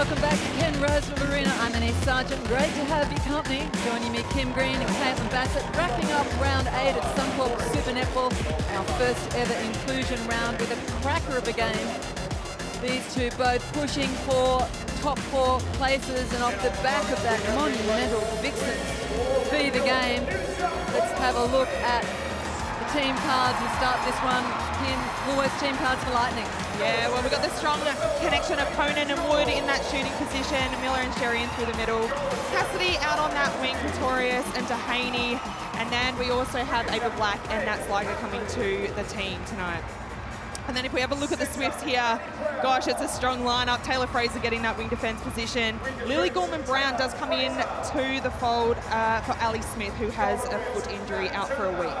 welcome back to Ken Roseville Arena. I'm Annie Sargent. Great to have your company. Joining me, Kim Green and Caitlin Bassett, wrapping up round 8 at Suncorp Super Netball. Our first ever inclusion round with a cracker of a game. These two both pushing for top 4 places, and off the back of that monumental Vixens fever game, let's have a look at the team cards and start this one. Kim, Woolworths team cards for Lightning. Yeah, well, we've got the strong connection of Conan and Wood in that shooting position. Miller and Sherry in through the middle. Cassidy out on that wing, Pretorius and Dehaney. And then we also have Ava Black and Nat Sliger coming to the team tonight. And then if we have a look at the Swifts here, gosh, it's a strong lineup. Taylor Fraser getting that wing defence position. Lily Gorman-Brown does come in to the fold for Ali Smith, who has a foot injury, out for a week.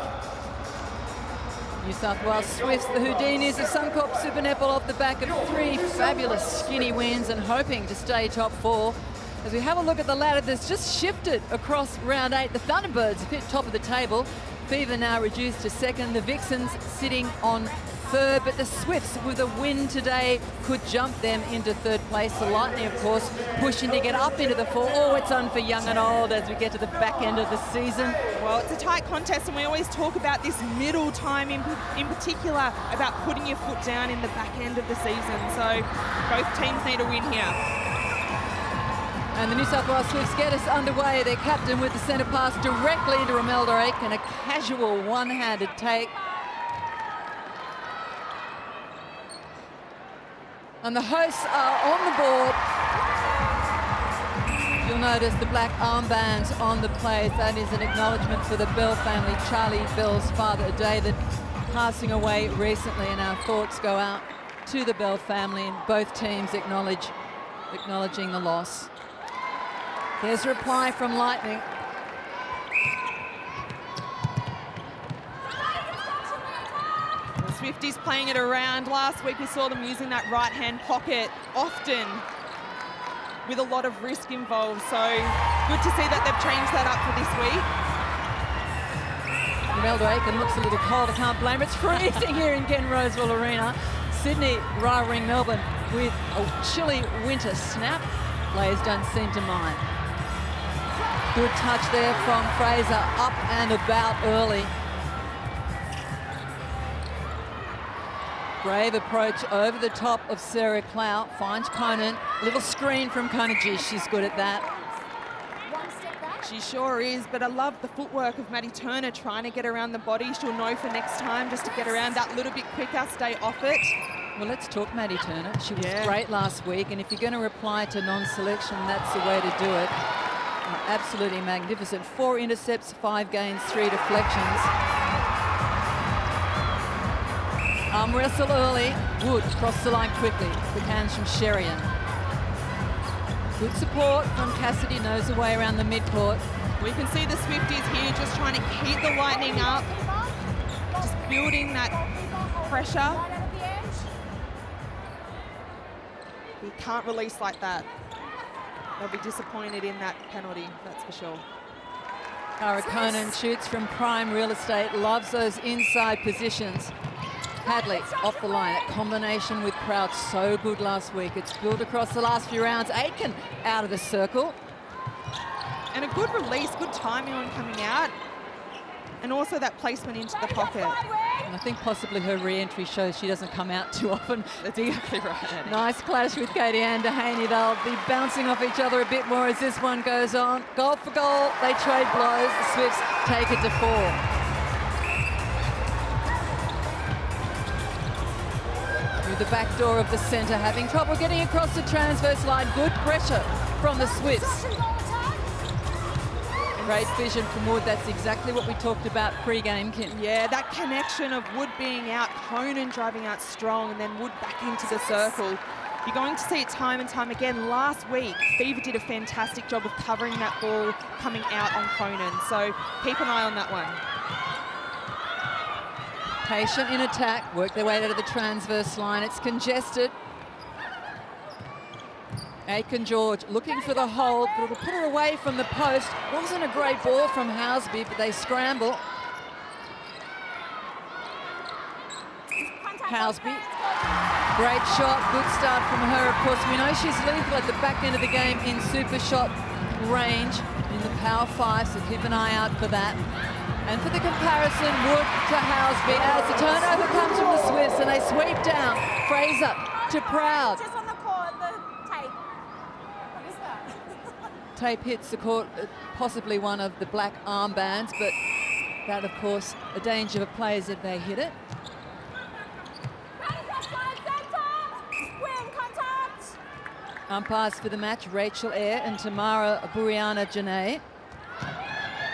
New South Wales Swifts, the Houdinis of Suncorp Super Netball, off the back of 3 fabulous skinny wins and hoping to stay top 4. As we have a look at the ladder that's just shifted across round 8, the Thunderbirds hit top of the table. Fever now reduced to 2nd. The Vixens sitting on 3rd, but the Swifts with a win today could jump them into 3rd place. The Lightning, of course, pushing to get up into the 4. Oh, it's on for young and old as we get to the back end of the season. Well, it's a tight contest, and we always talk about this middle time in particular, about putting your foot down in the back end of the season. So both teams need a win here. And the New South Wales Swifts get us underway. Their captain with the centre pass directly into Romelda Aiken, a casual one-handed take. And the hosts are on the board. You'll notice the black armbands on the plays. That is an acknowledgement for the Bell family. Charlie Bell's father, David, passing away recently, and our thoughts go out to the Bell family, and both teams acknowledging the loss. There's a reply from Lightning. Swifties playing it around. Last week we saw them using that right-hand pocket often with a lot of risk involved. So good to see that they've changed that up for this week. Romelda Aiken looks a little cold. I can't blame her. It's freezing here in Ken Roseville Arena. Sydney rivaling Melbourne with a chilly winter snap. Players don't seem to mind. Good touch there from Fraser, up and about early. Brave approach over the top of Sarah Clout, finds Conan. Little screen from Conan. Gee, she's good at that. She sure is, but I love the footwork of Maddie Turner trying to get around the body. She'll know for next time just to get around that little bit quicker, stay off it. Well, let's talk Maddie Turner. She was great last week, and if you're going to reply to non-selection, that's the way to do it. Absolutely magnificent. 4 intercepts, 5 gains, 3 deflections. Arm wrestle early. Wood crossed the line quickly. Quick hands from Sherian. Good support from Cassidy, knows the way around the midcourt. We can see the Swifties here just trying to keep the Lightning up. Just building that pressure. We can't release like that. They'll be disappointed in that penalty, that's for sure. Cara Conan shoots from prime real estate, loves those inside positions. Hadley off the line. That combination with Crouch, so good last week. It's built across the last few rounds. Aiken out of the circle. And a good release, good timing on coming out. And also that placement into the pocket. And I think possibly her re-entry shows she doesn't come out too often. That's exactly right, Annie. Nice clash with Katie and Dehaney. They'll be bouncing off each other a bit more as this one goes on. Goal for goal, they trade blows. The Swifts take it to 4. The back door of the centre, having trouble getting across the transverse line. Good pressure from the Swifts. Great vision from Wood. That's exactly what we talked about pre-game, Kim. Yeah, that connection of Wood being out, Conan driving out strong, and then Wood back into the circle. You're going to see it time and time again. Last week, Fever did a fantastic job of covering that ball coming out on Conan. So keep an eye on that one. Patient in attack, work their way out of the transverse line. It's congested. Aiken George looking for the hold, but it'll put her away from the post. Wasn't a great ball from Housby, but they scramble. Housby Great shot, good start from her. Of course, we know she's lethal at the back end of the game in super shot range in the Power 5, so keep an eye out for that. And for the comparison, Wood to Housby as the turnover comes from the Swifts and they sweep down. Fraser to Proud. Just on the court, the tape. What is that? Tape hits the court, possibly one of the black armbands, but that, of course, a danger of players if they hit it. Umpires for the match, Rachel Eyre and Tamara Buriana Janae.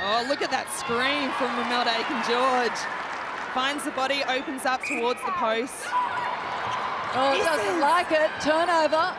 Oh, look at that scream from Romelda Aiken-George. Finds the body, opens up towards the post. Oh, doesn't like it. Turnover.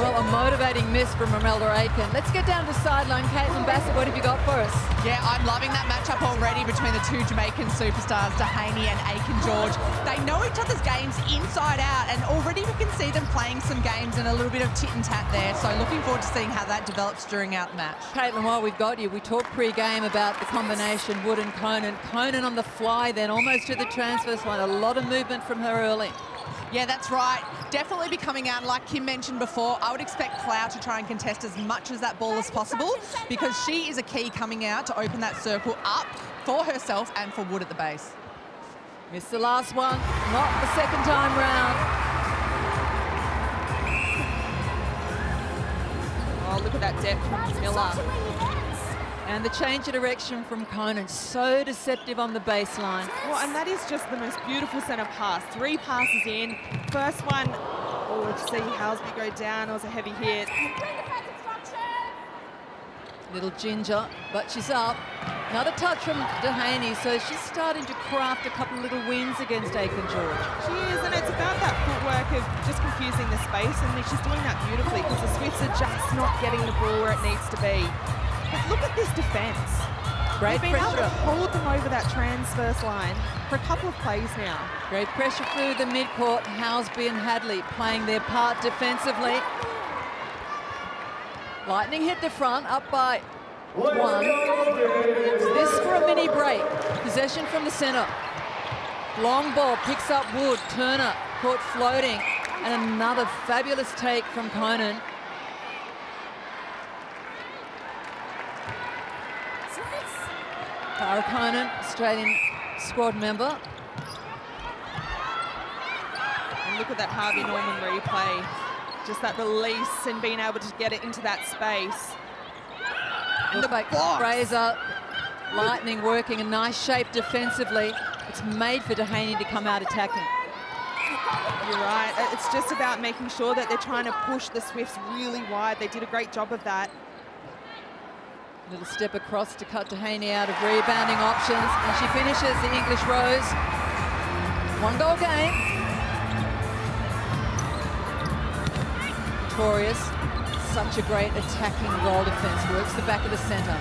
Well, a motivating miss from Romelda Aiken. Let's get down to sideline. Caitlin Bassett, what have you got for us? Yeah, I'm loving that matchup already between the two Jamaican superstars, Dehaney and Aiken-George. They know each other's games inside out, and already we can see them playing some games and a little bit of tit and tat there. So looking forward to seeing how that develops during our match. Caitlin, while we've got you, we talked pre-game about the combination Wood and Conan. Conan on the fly then, almost to the transverse line. A lot of movement from her early. Yeah, that's right. Definitely be coming out. Like Kim mentioned before, I would expect Cloud to try and contest as much as that ball as possible, because she is a key coming out to open that circle up for herself and for Wood at the base. Missed the last one, not the second time round. Oh, look at that depth from Miller. And the change of direction from Conan, so deceptive on the baseline. Well, and that is just the most beautiful centre pass. 3 passes in. First one, oh, see Housby go down. It was a heavy hit. Little ginger, but she's up. Another touch from Dehaney, so she's starting to craft a couple of little wins against Aiken-George. She is, and it's about that footwork of just confusing the space, and she's doing that beautifully because the Swifts are just not getting the ball where it needs to be. But look at this defence. Great They've been able to pressure. hold them over that transverse line for a couple of plays now. Great pressure through the midcourt. Housby and Hadley playing their part defensively. Lightning hit the front, up by 1. This for a mini break. Possession from the centre. Long ball, picks up Wood. Turner caught floating. And another fabulous take from Conan. Tara Conan, Australian squad member. And look at that Harvey Norman replay. Just that release and being able to get it into that space. And Looks the like box. Fraser, Lightning working a nice shape defensively. It's made for Dehaney to come out attacking. You're right. It's just about making sure that they're trying to push the Swifts really wide. They did a great job of that. Little step across to cut Dehaney out of rebounding options, and she finishes the English Rose. 1-goal game. Victorious. Such a great attacking goal defence. Works the back of the centre.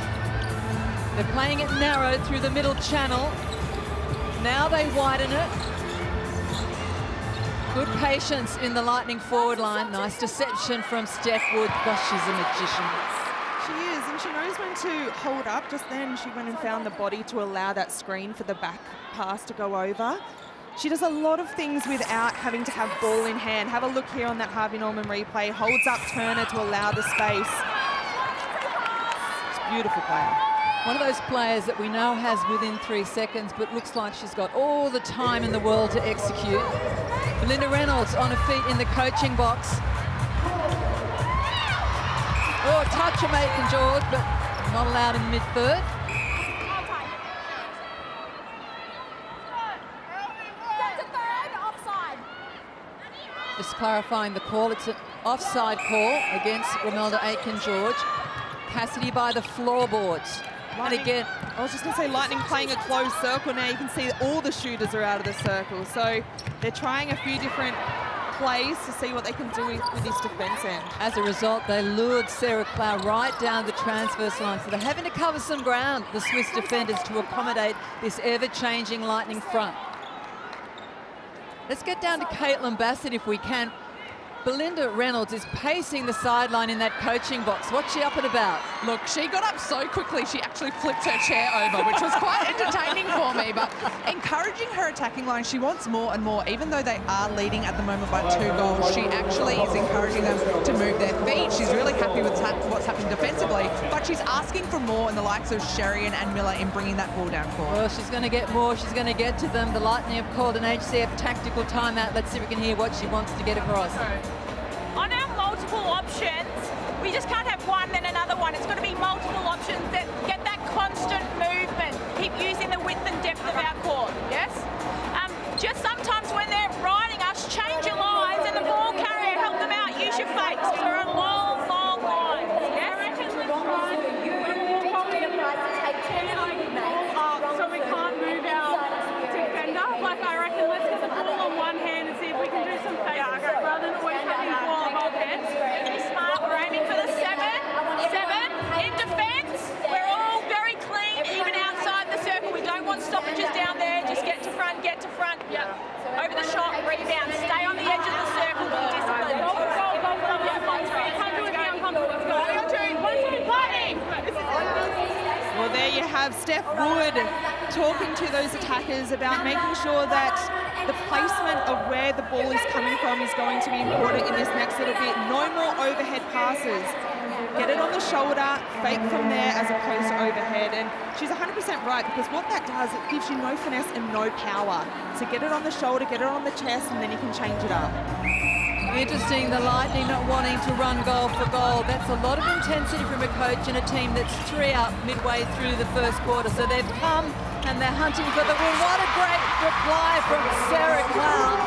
They're playing it narrow through the middle channel. Now they widen it. Good patience in the Lightning forward line. Nice deception from Steph Wood. Gosh, she's a magician. She is, and she knows when to hold up. Just then she went and found the body to allow that screen for the back pass to go over. She does a lot of things without having to have ball in hand. Have a look here on that Harvey Norman replay. Holds up Turner to allow the space. It's a beautiful player. One of those players that we know has within 3 seconds, but looks like she's got all the time in the world to execute. Belinda Reynolds on her feet in the coaching box. Oh, a touch from Aiken-George, but not allowed in mid-third. Just clarifying the call, it's an offside call against Romelda Aiken-George. Cassidy by the floorboards. And again, I was just going to say, Lightning playing a closed circle now. You can see that all the shooters are out of the circle. So they're trying a few different plays to see what they can do with this defence end. as a result, they lured Sarah Clow right down the transverse line. So they're having to cover some ground, the Swiss defenders, to accommodate this ever-changing Lightning front. Let's get down to Caitlin Bassett if we can. Belinda Reynolds is pacing the sideline in that coaching box. What's she up and about? Look, she got up so quickly she actually flipped her chair over, which was quite entertaining for me, but encouraging her attacking line. She wants more and more. Even though they are leading at the moment by 2 goals, she actually is encouraging them to move their feet. She's really happy with what's happening defensively, but she's asking for more in the likes of Sherian and Miller in bringing that ball down court. Well, she's going to get more. She's going to get to them. The Lightning have called an HCF tactical timeout. Let's see if we can hear what she wants to get across. On our multiple options, we just can't have one then another one. It's got to be multiple options that get that constant movement. Keep using the width and depth of our court, yes? Just sometimes when they're riding us, change your lines and the ball carrier, help them out. Use your fakes. We're on long, long lines. Yes? So we can't move our defender. Like, I reckon let's get the ball on one hand and see if we can do some fakes rather than always having the ball on both hands. Be smart. We're aiming for the 7. 7 in defence. We're all very clean, even outside the circle. We don't want stoppages down there. Just get to front, get to front. Yep. Over the shot, rebound. Stay on the edge of the circle. Be disciplined. Go. You can't do it if you're uncomfortable. Let's go. 1, 2, fighting. Well, there you have Steph Wood talking to those attackers about making sure that the placement of where the ball is coming from is going to be important in this next little bit. No more overhead passes. Get it on the shoulder, fake from there as opposed to overhead. And she's 100% right, because what that does, it gives you no finesse and no power. So get it on the shoulder, get it on the chest, and then you can change it up. Interesting, the Lightning not wanting to run goal for goal. That's a lot of intensity from a coach and a team that's 3 up midway through the first quarter. So they've come and they're hunting for the win. What a great reply from Sarah Cloud.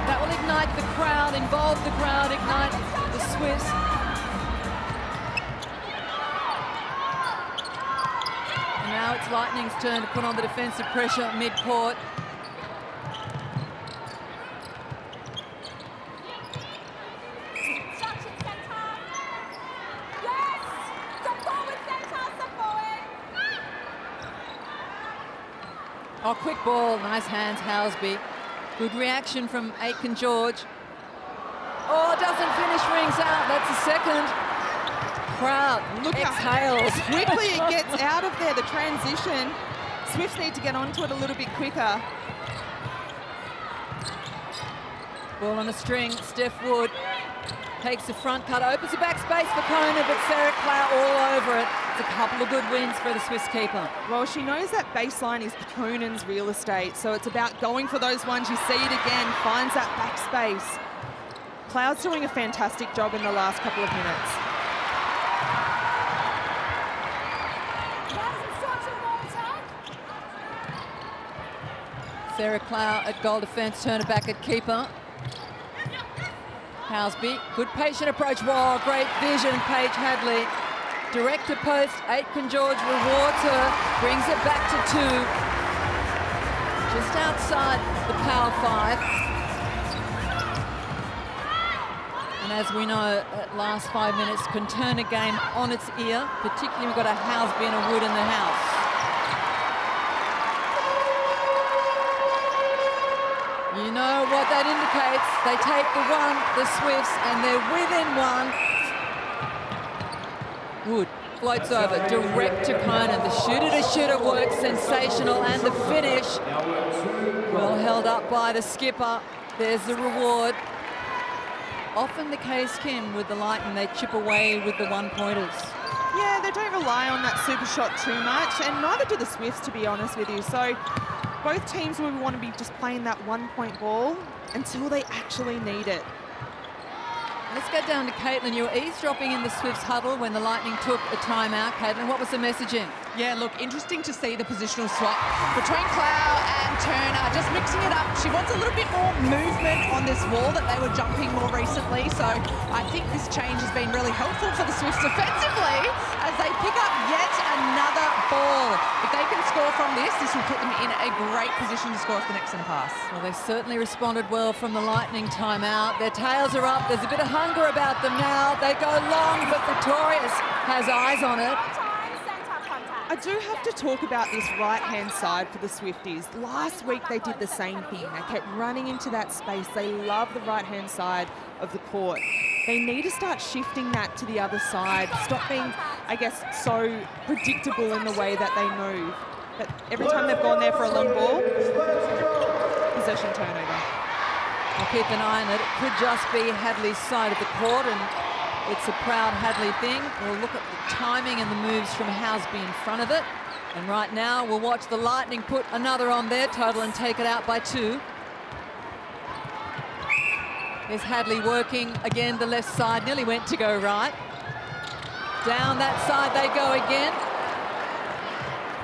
That will ignite the crowd, involve the crowd, ignite the Swifts. And now it's Lightning's turn to put on the defensive pressure at mid-court. Oh, quick ball, nice hands, Housby. Good reaction from Aitken George. Oh, doesn't finish, rings out. That's a second. Crowd exhales. How quickly it gets out of there, the transition. Swifts need to get onto it a little bit quicker. Ball on a string, Steph Wood takes the front cut, opens the back space for Kona, but Sarah Clow all over it. It's a couple of good wins for the Swiss keeper. Well, she knows that baseline is Conan's real estate, so it's about going for those ones. You see it again, finds that back space. Cloud's doing a fantastic job in the last couple of minutes. Sarah Clow at goal defence, turn it back at keeper. Housby, good patient approach. Wow, great vision, Paige Hadley. Direct to post, Aitken George rewards her, brings it back to 2. Just outside the power 5. And as we know, that last 5 minutes can turn a game on its ear, particularly we've got a Housby and a Wood in the house. You know what that indicates. They take the 1, the Swifts, and they're within 1. Wood floats over, direct to Conan. The shooter-to-shooter work, sensational, and the finish. Well held up by the skipper. There's the reward. Often the case, Kim, with the Lightning, they chip away with the 1-pointers. Yeah, they don't rely on that super shot too much, and neither do the Swifts, to be honest with you. So both teams will want to be just playing that 1-point ball until they actually need it. Let's go down to Caitlin. You were eavesdropping in the Swifts huddle when the Lightning took a timeout. Caitlin, what was the messaging? Yeah, look, interesting to see the positional swap between Clow and Turner, just mixing it up. She wants a little bit more movement on this wall that they were jumping more recently, so I think this change has been really helpful for the Swifts defensively as they pick up yet another ball. If they can score from this will put them in a great position to score off the next centre pass. Well, they certainly responded well from the Lightning timeout. Their tails are up. There's a bit of hunger about them now. They go long, but Victorious has eyes on it. Time, centre contact. I do have to talk about this right-hand side for the Swifties. Last week they did the same thing. They kept running into that space. They love the right-hand side of the court. They need to start shifting that to the other side. Stop being, I guess, so predictable in the way that they move. But every time they've gone there for a long ball, possession turnover. I'll keep an eye on it. It could just be Hadley's side of the court, and it's a proud Hadley thing. We'll look at the timing and the moves from Housby in front of it. And right now, we'll watch the Lightning put another on their total and take it out by 2. There's Hadley working again the left side. Nearly went to go right. Down that side they go again.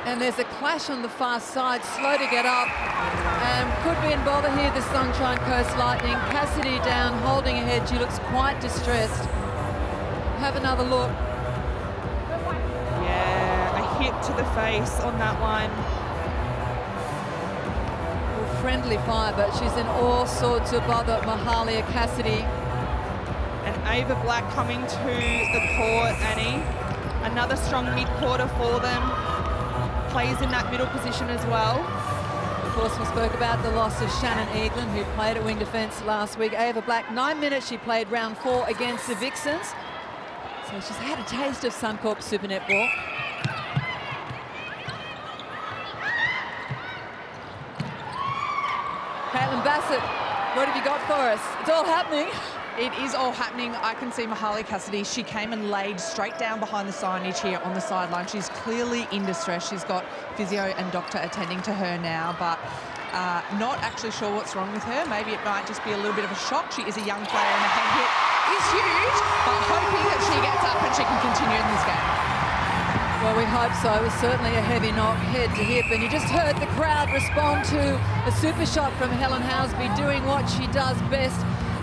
And there's a clash on the far side, slow to get up, and could be in bother here, the Sunshine Coast Lightning. Cassidy down, holding her head. She looks quite distressed. Have another look. Yeah, a hit to the face on that one. Well, friendly fire, but she's in all sorts of bother, Mahalia Cassidy. And Ava Black coming to the court, Annie. Another strong mid-quarter for them. Plays in that middle position as well. Of course, we spoke about the loss of Shannon Eaglin, who played at wing defence last week. Ava Black, 9 minutes she played round 4 against the Vixens. So she's had a taste of Suncorp Super Netball. Caitlin Bassett, what have you got for us? It's all happening. It is all happening. I can see Mahalia Cassidy. She came and laid straight down behind the signage here on the sideline. She's clearly in distress. She's got physio and doctor attending to her now, but not actually sure what's wrong with her. Maybe it might just be a little bit of a shock. She is a young player and the head hit is huge, but hoping that she gets up and she can continue in this game. Well, we hope so. It was certainly a heavy knock, head to hip, and you just heard the crowd respond to a super shot from Helen Housby, doing what she does best.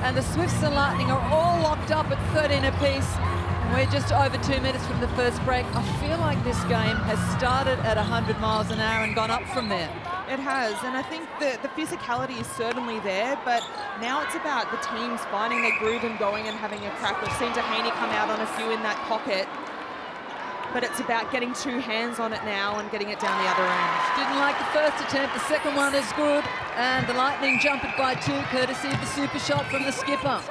And the Swifts and Lightning are all locked up at 13 apiece. And we're just over 2 minutes from the first break. I feel like this game has started at 100 miles an hour and gone up from there. It has, and I think the physicality is certainly there, but now it's about the teams finding their groove and going and having a crack. We've seen Dehaney come out on a few in that pocket, but it's about getting 2 hands on it now and getting it down the other end. Didn't like the first attempt, the second one is good, and the Lightning jump it by 2, courtesy of the super shot from the skipper.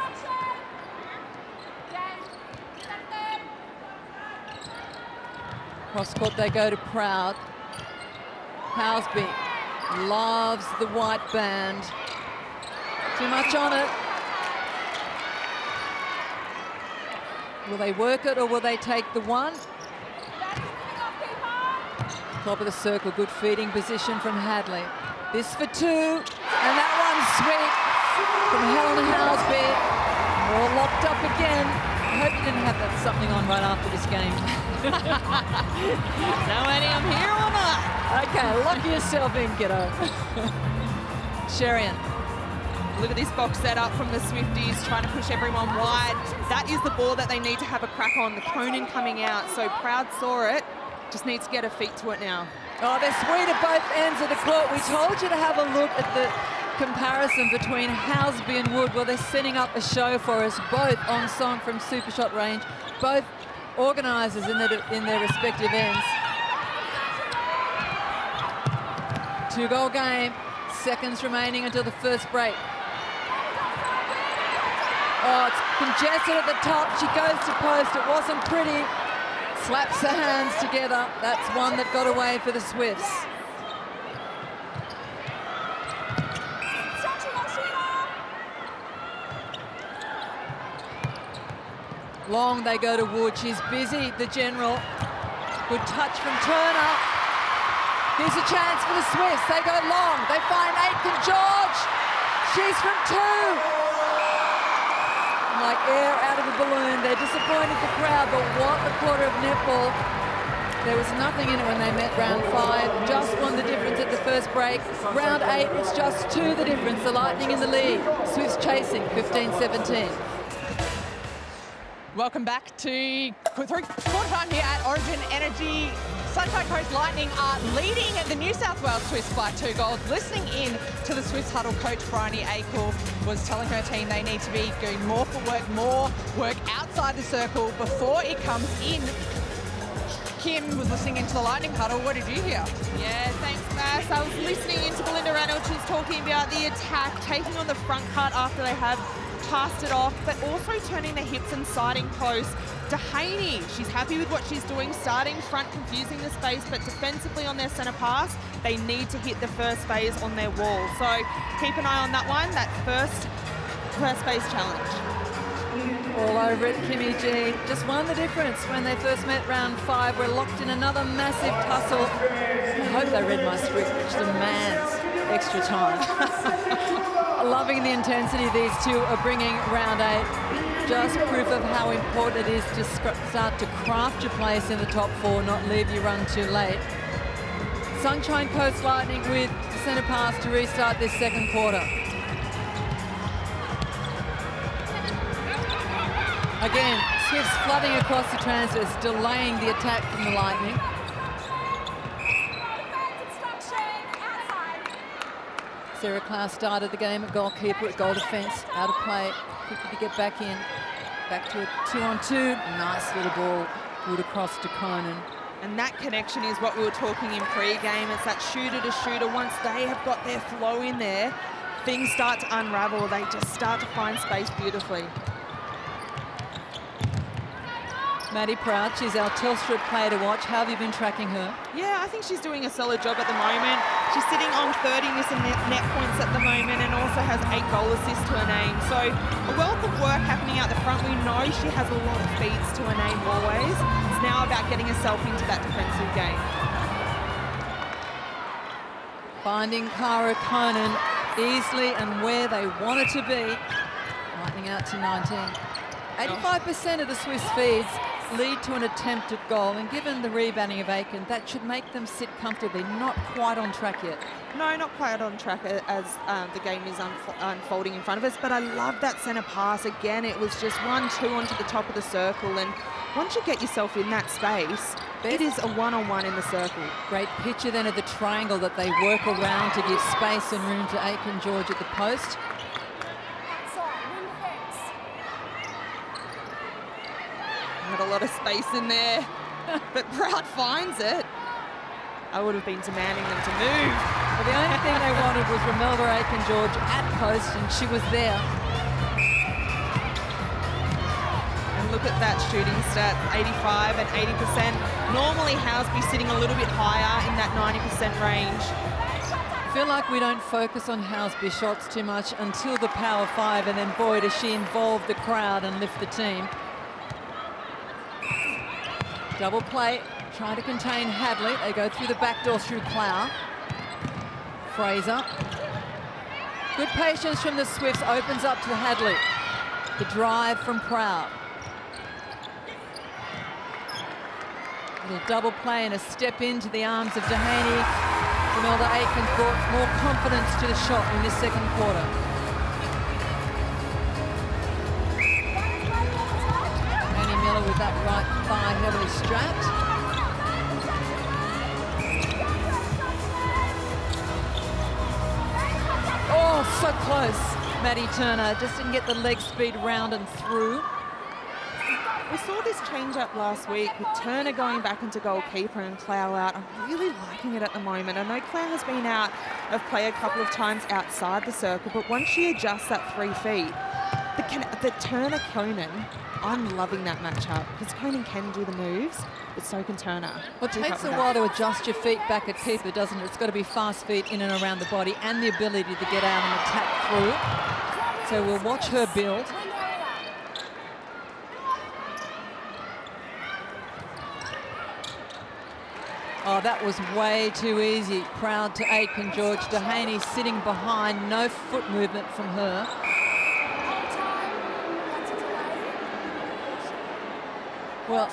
Cross court they go to Proud. Housby loves the white band. Too much on it. Will they work it or will they take the one? Top of the circle, good feeding position from Hadley. This for 2, and that one's sweet from Helen Housby. We're all locked up again. I hope you didn't have that something on right after this game. No, Annie, I'm here or not? Okay, lock yourself in, kiddo. Sherian. Look at this box set up from the Swifties, trying to push everyone wide. That is the ball that they need to have a crack on. The Conan coming out, so Proud saw it. Just needs to get her feet to it now. Oh, they're sweet at both ends of the court. We told you to have a look at the comparison between Housby and Wood. Well, they're setting up a show for us, both on song from Super Shot range, both organisers in their respective ends. 2-goal game, seconds remaining until the first break. Oh, it's congested at the top. She goes to post. It wasn't pretty. Slaps her hands together. That's one that got away for the Swifts. Long they go to Wood. She's busy, the general. Good touch from Turner. Here's a chance for the Swifts. They go long. They find Aitken George. She's from 2. Like air out of a balloon. They're disappointed, the crowd, but what a quarter of netball. There was nothing in it when they met round 5. Just 1 the difference at the first break. Round 8, it's just 2 the difference. The Lightning in the lead. Swifts chasing 15-17. Welcome back to quarter time here at Origin Energy. Sunshine Coast Lightning are leading the New South Wales Swifts by 2 goals. Listening in to the Swifts huddle, coach Bryony Akel was telling her team they need to be doing more outside the circle before it comes in Kim was listening into the Lightning huddle. What did you hear? Yeah, thanks, Mass. I was listening into Belinda Reynolds. She's talking about the attack, taking on the front cut after they have passed it off, but also turning the hips and siding post. Dehaney, she's happy with what she's doing, starting front, confusing the space, but defensively on their centre pass, they need to hit the first phase on their wall. So keep an eye on that one, that first phase challenge. All over it, Kimmy G. Just won the difference when they first met round 5. We're locked in another massive tussle. I hope they read my script, which demands extra time. Loving the intensity these two are bringing round 8. Just proof of how important it is to start to craft your place in the top 4, not leave your run too late. Sunshine Coast Lightning with the centre pass to restart this second quarter. Again, Swifts flooding across the transfers, delaying the attack from the Lightning. Sarah Klaus started the game at goalkeeper, at goal defence, out of play, quickly to get back in. Back to a 2-on-2, nice little ball, pulled across to Conan. And that connection is what we were talking in pre-game. It's that shooter to shooter. Once they have got their flow in there, things start to unravel. They just start to find space beautifully. Maddie Proud, she's our Telstra player to watch. How have you been tracking her? Yeah, I think she's doing a solid job at the moment. She's sitting on 30 missing net points at the moment and also has 8 goal assists to her name. So a wealth of work happening out the front. We know she has a lot of feeds to her name always. It's now about getting herself into that defensive game. Finding Cara Conan easily and where they want it to be. Lightning out to 19. 85% of the Swiss feeds lead to an attempted goal, and given the rebounding of Aiken, that should make them sit comfortably. Not quite on track yet. No, not quite on track as the game is unfolding in front of us, but I love that centre pass. Again, it was just 1-2 onto the top of the circle, and once you get yourself in that space, it is a one-on-one in the circle. Great picture then of the triangle that they work around to give space and room to Aiken George at the post. Not a lot of space in there, but Proud finds it. I would have been demanding them to move. Well, the only thing they wanted was Romelda Aiken George at post, and she was there. And look at that shooting stat, 85 and 80%. Normally Houseby sitting a little bit higher in that 90% range. I feel like we don't focus on Houseby shots too much until the Power 5, and then boy, does she involve the crowd and lift the team. Double play, trying to contain Hadley. They go through the back door through Clow. Fraser. Good patience from the Swifts, opens up to Hadley. The drive from Proud. Little double play and a step into the arms of Dehaney. Romelda Aiken brought more confidence to the shot in this second quarter. With that right thigh heavily strapped. Oh, so close. Maddie Turner just didn't get the leg speed round and through. We saw this change up last week with Turner going back into goalkeeper and Clow out. I'm really liking it at the moment. I know Clow has been out of play a couple of times outside the circle, but once she adjusts that 3 feet, the Turner-Conan, I'm loving that matchup because Conan can do the moves, but so can Turner. Well, it takes a while to adjust your feet back at keeper, doesn't it? It's got to be fast feet in and around the body and the ability to get out and attack through. So we'll watch her build. Oh, that was way too easy. Proud to Aiken George. Dehaney sitting behind, no foot movement from her. Well,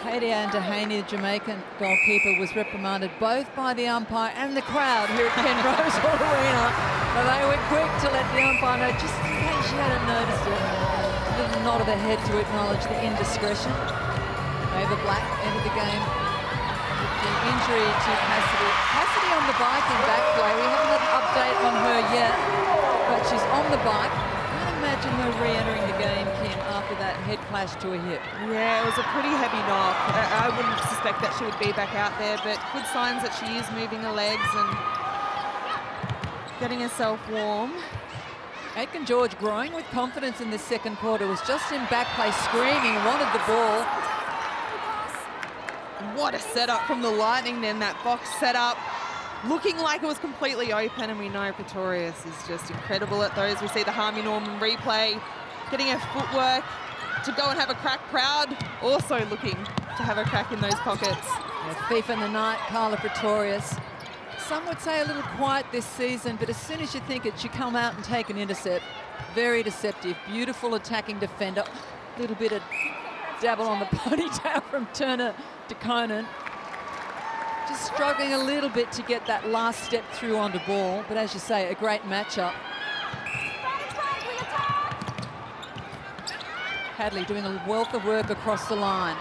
Katie Ann Dehaney, the Jamaican goalkeeper, was reprimanded both by the umpire and the crowd here at Penrose Hall Arena. But they were quick to let the umpire know, just in case she hadn't noticed it. A little nod of the head to acknowledge the indiscretion. Ava Black entered the game. The injury to Cassidy. Cassidy on the bike in back play. We haven't had an update on her yet, but she's on the bike. Kind of imagine her re-entering the game, Kim, after that head clash to her hip. Yeah, it was a pretty heavy knock. I wouldn't suspect that she would be back out there, but good signs that she is moving her legs and getting herself warm. Aitken George growing with confidence in the second quarter, was just in back play screaming, wanted the ball. What a setup from the Lightning then, that box setup. Looking like it was completely open, and we know Pretorius is just incredible at those. We see the Harmy Norman replay, getting her footwork to go and have a crack. Proud also looking to have a crack in those pockets. Yeah, thief in the night, Carla Pretorius. Some would say a little quiet this season, but as soon as you think it, you come out and take an intercept. Very deceptive, beautiful attacking defender. A little bit of dabble on the ponytail from Turner to Conan. Just struggling a little bit to get that last step through onto ball, but as you say, a great matchup. Hadley doing a wealth of work across the line.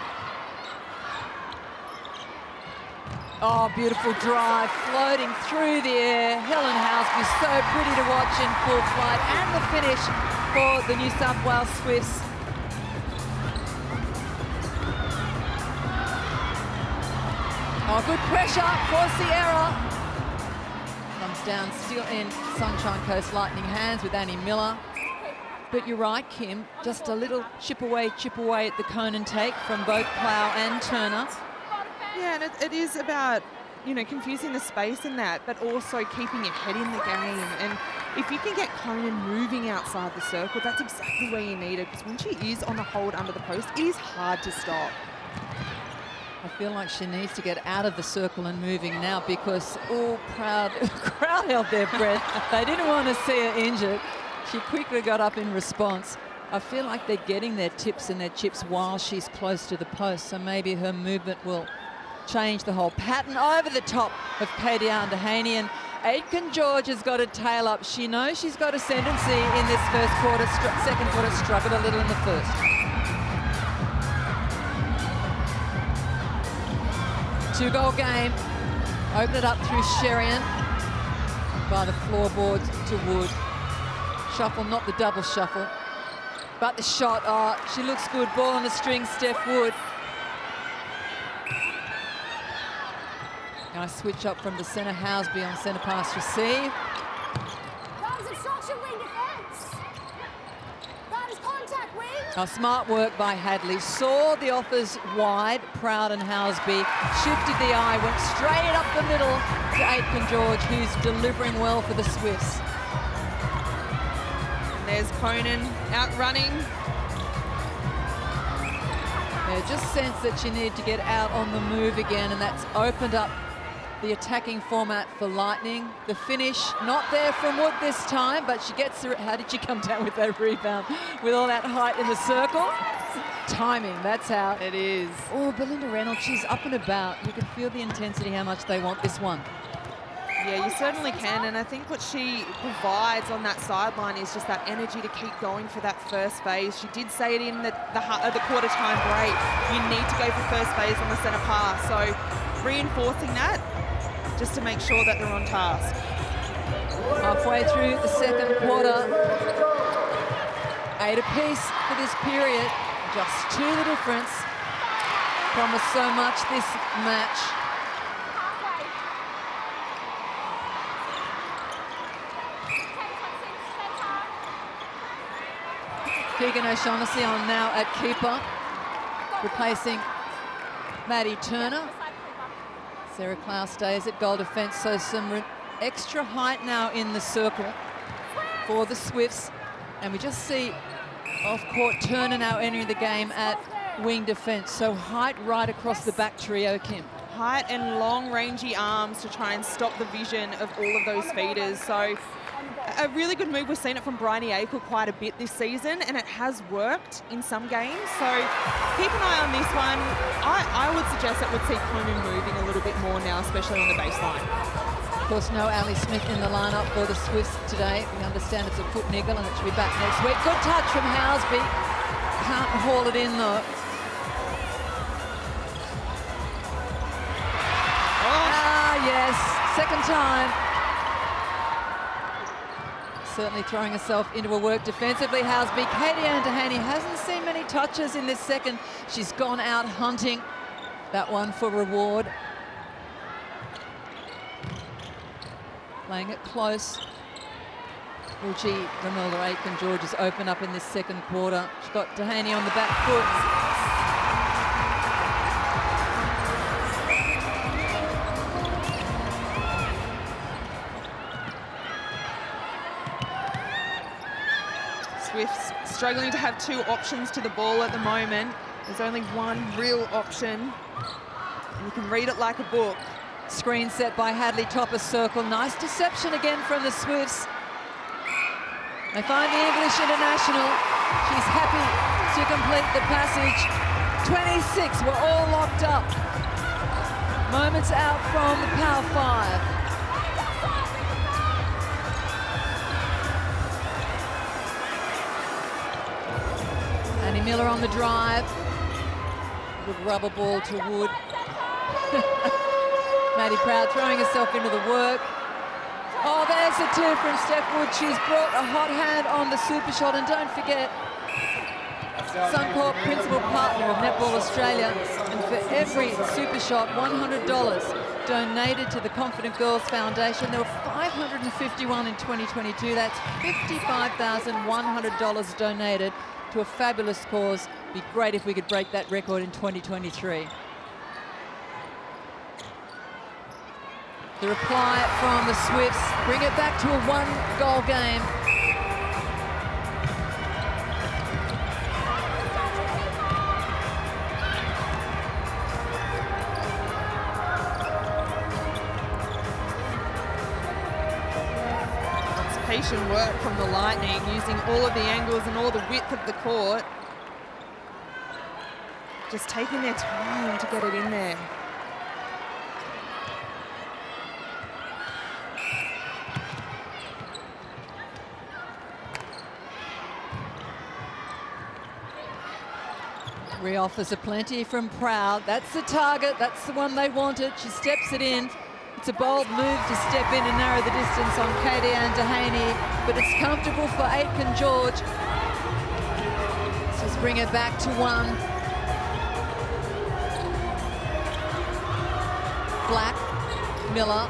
Oh, beautiful drive, floating through the air. Helen Housby, so pretty to watch in full flight, and the finish for the New South Wales Swifts. Oh, good pressure for Sierra. Comes down still in Sunshine Coast Lightning hands with Annie Miller. But you're right, Kim, just a little chip away at the Conan take from both Plough and Turner. Yeah, and it is about, you know, confusing the space in that, but also keeping your head in the game. And if you can get Conan moving outside the circle, that's exactly where you need it, because when she is on the hold under the post, it is hard to stop. I feel like she needs to get out of the circle and moving now, because all crowd held their breath. They didn't want to see her injured. She quickly got up in response. I feel like they're getting their tips and their chips while she's close to the post, so maybe her movement will change the whole pattern. Over the top of Katie Dehaney, and Aitken George has got a tail up. She knows she's got ascendancy in this first quarter. Second quarter struggled a little in the first. Two-goal game. Open it up through Sherian. By the floorboards to Wood. Shuffle, not the double shuffle. But the shot, oh, she looks good. Ball on the string, Steph Wood. Nice switch up from the centre, Housby on centre pass receive. Now, smart work by Hadley. Saw the offers wide, Proud and Housby. Shifted the eye, went straight up the middle to Aitken George, who's delivering well for the Swifts. And there's Conan out running. Yeah, just sense that she needed to get out on the move again, and that's opened up the attacking format for Lightning. The finish not there from Wood this time, but she gets through it. How did she come down with that rebound with all that height in the circle? Timing, that's how. It is. Oh, Belinda Reynolds, she's up and about. You can feel the intensity, how much they want this one. Yeah, you certainly can, and I think what she provides on that sideline is just that energy to keep going for that first phase. She did say it in the quarter time break. You need to go for first phase on the centre pass, so reinforcing that just to make sure that they're on task. Halfway through the second quarter, 8 apiece for this period, just 2 the difference. Promised so much this match. Keegan O'Shaughnessy on now at keeper, replacing Maddie Turner. Sarah Clough stays at goal defence, so some extra height now in the circle for the Swifts. And we just see off-court Turner now entering the game at wing defence. So height right across the back trio, Kim. Height and long rangy arms to try and stop the vision of all of those feeders. So a really good move. We've seen it from Bryony Akel quite a bit this season, and it has worked in some games. So keep an eye on this one. I would suggest that we'd see Conan moving a little bit more now, especially on the baseline. Of course, no Ali Smith in the lineup for the Swifts today. We understand it's a foot niggle and it should be back next week. Good touch from Housby. Can't haul it in though. Oh. Ah, yes. Second time. certainly throwing herself into her work defensively. Housby, Katie-Ann Dehaney hasn't seen many touches in this second. She's gone out hunting that one for reward. Playing it close. Ruchi, Ramilda Aiken-George has opened up in this second quarter. She's got Dehaney on the back foot. Swifts struggling to have two options to the ball at the moment. There's only one real option. And you can read it like a book. Screen set by Hadley, topper circle. Nice deception again from the Swifts. They find the English international. She's happy to complete the passage. 26, we're all locked up. Moments out from the Power 5. Annie Miller on the drive. Good rubber ball to Wood. Maddie Proud throwing herself into the work. Oh, there's a two from Steph Wood. She's brought a hot hand on the super shot. And don't forget, Suncorp, principal partner of Netball Australia. And for every super shot, $100 donated to the Confident Girls Foundation. There were 551 in 2022. That's $55,100 donated to a fabulous cause. Be great if we could break that record in 2023. The reply from the Swifts, bring it back to a one-goal game. It's patient work from the Lightning, using all of the angles and all the width of the court. Just taking their time to get it in there. Re-offers aplenty from Proud. That's the target. That's the one they wanted. She steps it in. It's a bold move to step in and narrow the distance on Katie-Ann Dehaney, but it's comfortable for Aiken-George. So let's bring it back to one. Black, Miller.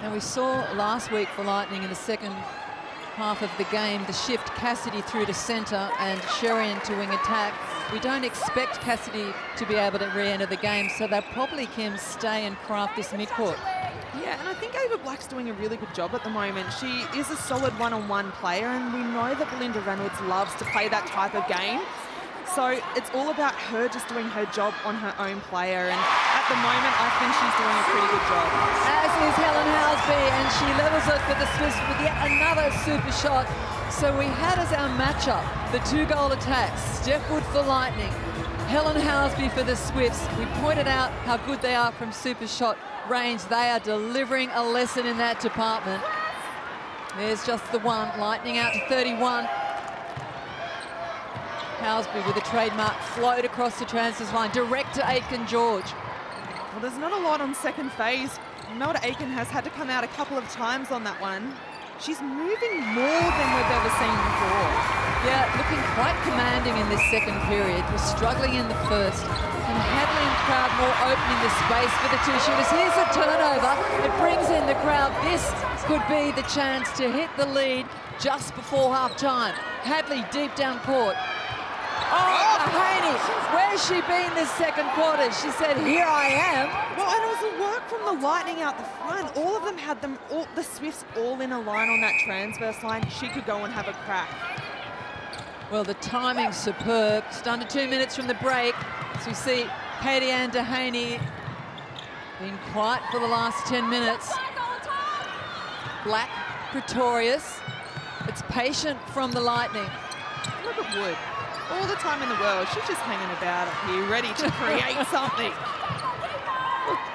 And we saw last week for Lightning in the second half of the game, the shift Cassidy through to centre and Sherian to wing attack. We don't expect Cassidy to be able to re-enter the game, so they'll probably, Kim, stay and craft this midcourt. Yeah, and I think Ava Black's doing a really good job at the moment. She is a solid one-on-one player, and we know that Belinda Reynolds loves to play that type of game. So it's all about her just doing her job on her own player, and at the moment I think she's doing a pretty good job. As is Helen Housby, and she levels it for the Swifts with yet another super shot. So we had as our matchup the two-goal attacks, Steph Wood for Lightning, Helen Housby for the Swifts. We pointed out how good they are from super shot range. They are delivering a lesson in that department. There's just the one, Lightning out to 31. Housby with a trademark float across the transfers line, direct to Aiken-George. Well, there's not a lot on second phase. Imelda Aiken has had to come out a couple of times on that one. She's moving more than we've ever seen before. Yeah, looking quite commanding in this second period. Was struggling in the first. And Hadley and Proud more opening the space for the two shooters. Here's a turnover. It brings in the crowd. This could be the chance to hit the lead just before half-time. Hadley deep down court. Oh, Dehaney, where's she been this second quarter? She said, here I am. Well, and it was the work from the Lightning out the front. All of them had them, all the Swifts all in a line on that transverse line. She could go and have a crack. Well, the timing's superb. Just under 2 minutes from the break. So we see Katie-Ann Dehaney being quiet for the last 10 minutes. Black, Pretorius. It's patient from the Lightning. Look at Wood. All the time in the world, she's just hanging about up here, ready to create something.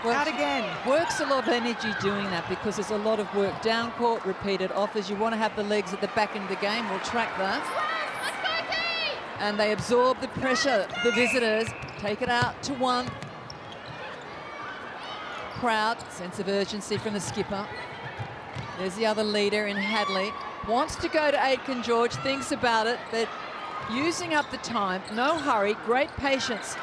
Well, out again. Works a lot of energy doing that because there's a lot of work down court, repeated offers. You want to have the legs at the back end of the game. We'll track that. And they absorb the pressure. The visitors take it out to one. Proud, sense of urgency from the skipper. There's the other leader in Hadley. Wants to go to Aitken George, thinks about it, but using up the time, no hurry, great patience.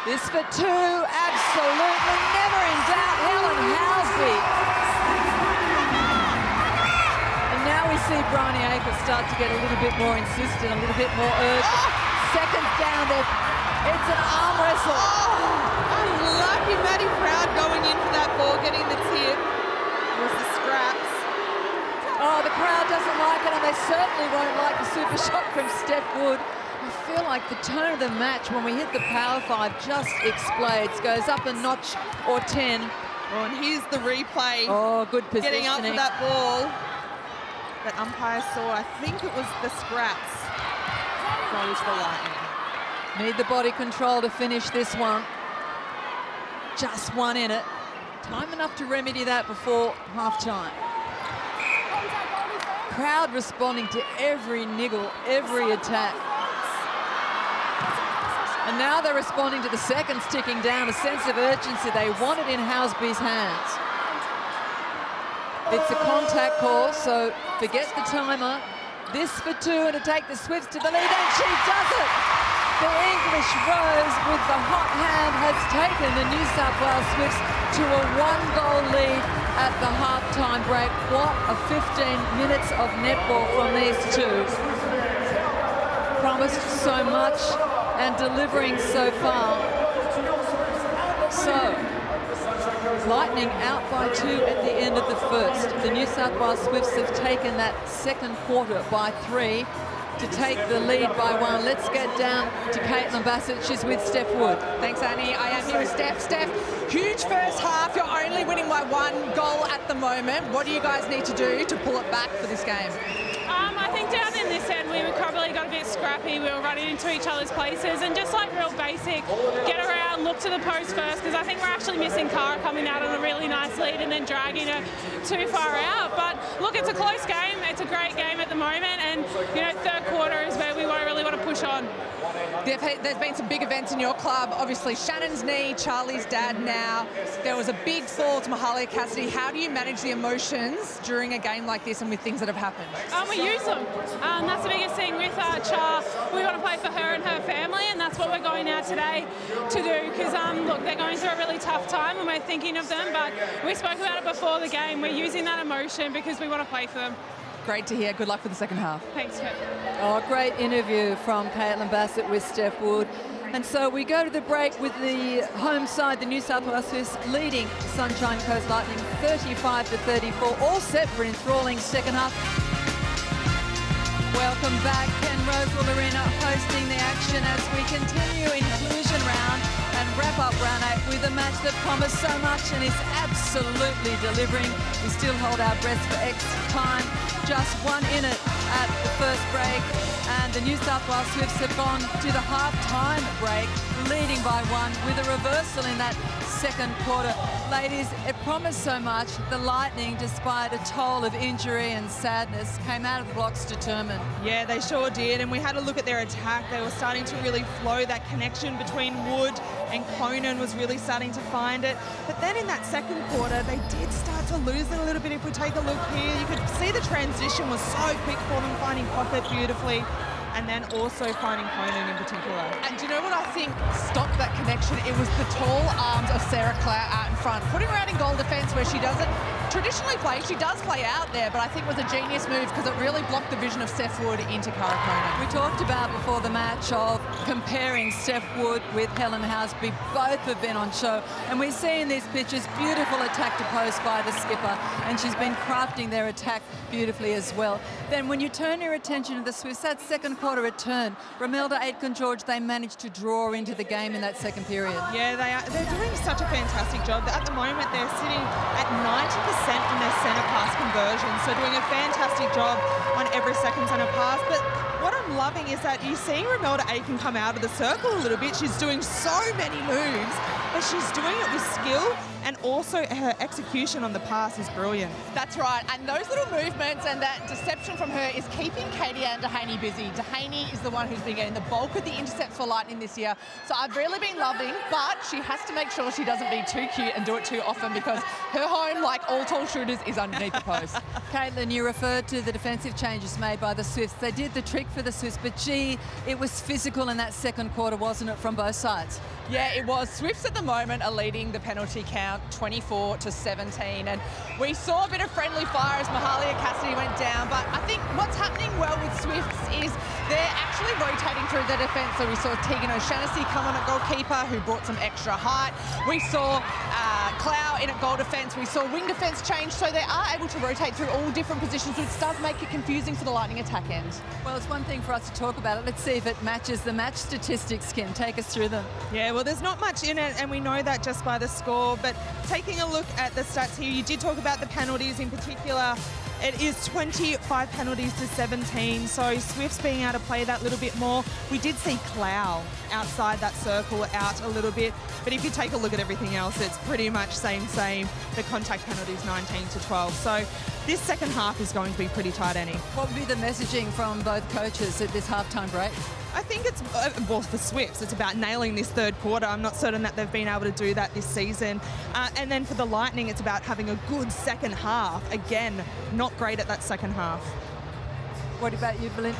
This for two, absolutely never in doubt, Helen Housby. And now we see Bryony Akers start to get a little bit more insistent, a little bit more urgent. Seconds down there, it's an arm wrestle. Unlucky Maddie Proud going in for that ball, getting the tip. It was the scraps. Oh, the crowd doesn't like it, and they certainly won't like the super shot from Steph Wood. I feel like the tone of the match when we hit the power five just explodes, goes up a notch or 10. Oh, and here's the replay. Oh, good positioning. Getting up for that ball that umpire saw. I think it was the scraps. Goes for Lightning. Need the body control to finish this one. Just one in it. Time enough to remedy that before half-time. Crowd responding to every niggle, every attack. And now they're responding to the seconds ticking down, a sense of urgency. They want it in Housby's hands. It's a contact call, so forget the timer. This for two, and to take the Swifts to the lead, and she does it! The English Rose with the hot hand has taken the New South Wales Swifts to a one-goal lead at the half-time break. What a 15 minutes of netball from these two. Promised so much and delivering so far. So, Lightning out by two at the end of the first. The New South Wales Swifts have taken that second quarter by 3 to take the lead by 1. Let's get down to Caitlin Bassett. She's with Steph Wood. Thanks, Annie. I am here with Steph. Steph, huge first half. You're only winning by 1 goal at the moment. What do you guys need to do to pull it back for this game? I think down in this end, we probably got a bit scrappy. We were running into each other's places and just like real basic, get around, look to the post first, because I think we're actually missing Cara coming out on a really nice lead and then dragging her too far out. But look, it's a close game. It's a great game at the moment, and you know, third quarter is where we really want to push on. There's been some big events in your club. Obviously, Shannon's knee, Charlie's dad now. There was a big fall to Mahalia Cassidy. How do you manage the emotions during a game like this and with things that have happened? We use them. That's the biggest thing with Char. We want to play for her and her family, and that's what we're going out today to do. Because look, they're going through a really tough time, and we're thinking of them. But we spoke about it before the game. We're using that emotion because we want to play for them. Great to hear. Good luck for the second half. Thanks, Kit. Oh, great interview from Caitlin Bassett with Steph Wood. And so we go to the break with the home side, the New South Wales Swifts, leading Sunshine Coast Lightning 35-34. All set for an enthralling second half. Welcome back. Ken Rosewell Arena hosting the action as we continue inclusion round and wrap up round 8 with a match that promised so much and is absolutely delivering. We still hold our breath for extra time. Just one in it at the first break, and the New South Wales Swifts have gone to the half-time break, leading by 1 with a reversal in that second quarter. Ladies, it promised so much. The Lightning, despite a toll of injury and sadness, came out of the blocks determined. Yeah, they sure did, and we had a look at their attack. They were starting to really flow. That connection between Wood and Conan was really starting to find it. But then in that second quarter, they did start to lose it a little bit. If we take a look here, you could see the transition was so quick for them, finding Pocket beautifully, and then also finding Conan in particular. And do you know what I think stopped that connection? It was the tall arms of Sarah Clout out in front, putting her out in goal defence where she doesn't traditionally play. She does play out there, but I think it was a genius move because it really blocked the vision of Steph Wood into Cara Conan. We talked about before the match of comparing Steph Wood with Helen Housby. Both have been on show, and we see in these pictures beautiful attack to post by the skipper, and she's been crafting their attack beautifully as well. Then when you turn your attention to the Swifts, that second quarter return, Romelda Aitken-George, they managed to draw into the game in that second period. Yeah, they are. They're doing such a fantastic job. At the moment, they're sitting at 90% in their centre pass conversion, so doing a fantastic job on every second centre pass. But what I'm loving is that you're seeing Romelda Aiken come out of the circle a little bit. She's doing so many moves, but she's doing it with skill, and also her execution on the pass is brilliant. That's right, and those little movements and that deception from her is keeping Katie and Dehaney busy. Dehaney is the one who's been getting the bulk of the intercepts for Lightning this year, so I've really been loving, but she has to make sure she doesn't be too cute and do it too often because her home, like all tall shooters, is underneath the post. Caitlin, you referred to the defensive changes made by the Swifts. They did the trick for the Swifts, but gee, it was physical in that second quarter, wasn't it, from both sides? Yeah, it was. Swifts at the moment are leading the penalty count 24-17, and we saw a bit of friendly fire as Mahalia Cassidy went down, but I think what's happening well with Swifts is they're actually rotating through the defence. So we saw Tegan O'Shaughnessy come on at goalkeeper, who brought some extra height. We saw Clow in at goal defence. We saw wing defence change, so they are able to rotate through all different positions, which does make it confusing for the Lightning attack end. Well, it's one thing for us to talk about it. Let's see if it matches the match statistics, Kim. Take us through them. Yeah, well, there's not much in it, and we know that just by the score. But taking a look at the stats here, you did talk about the penalties in particular. It is 25 penalties to 17, so Swifts being able to play that little bit more. We did see Clow outside that circle out a little bit, but if you take a look at everything else, it's pretty much same. The contact penalties 19-12. So this second half is going to be pretty tight, Annie. What would be the messaging from both coaches at this halftime break? I think it's, well, for Swifts, it's about nailing this third quarter. I'm not certain that they've been able to do that this season. And then for the Lightning, it's about having a good second half. Again, not great at that second half. What about you, Belinda?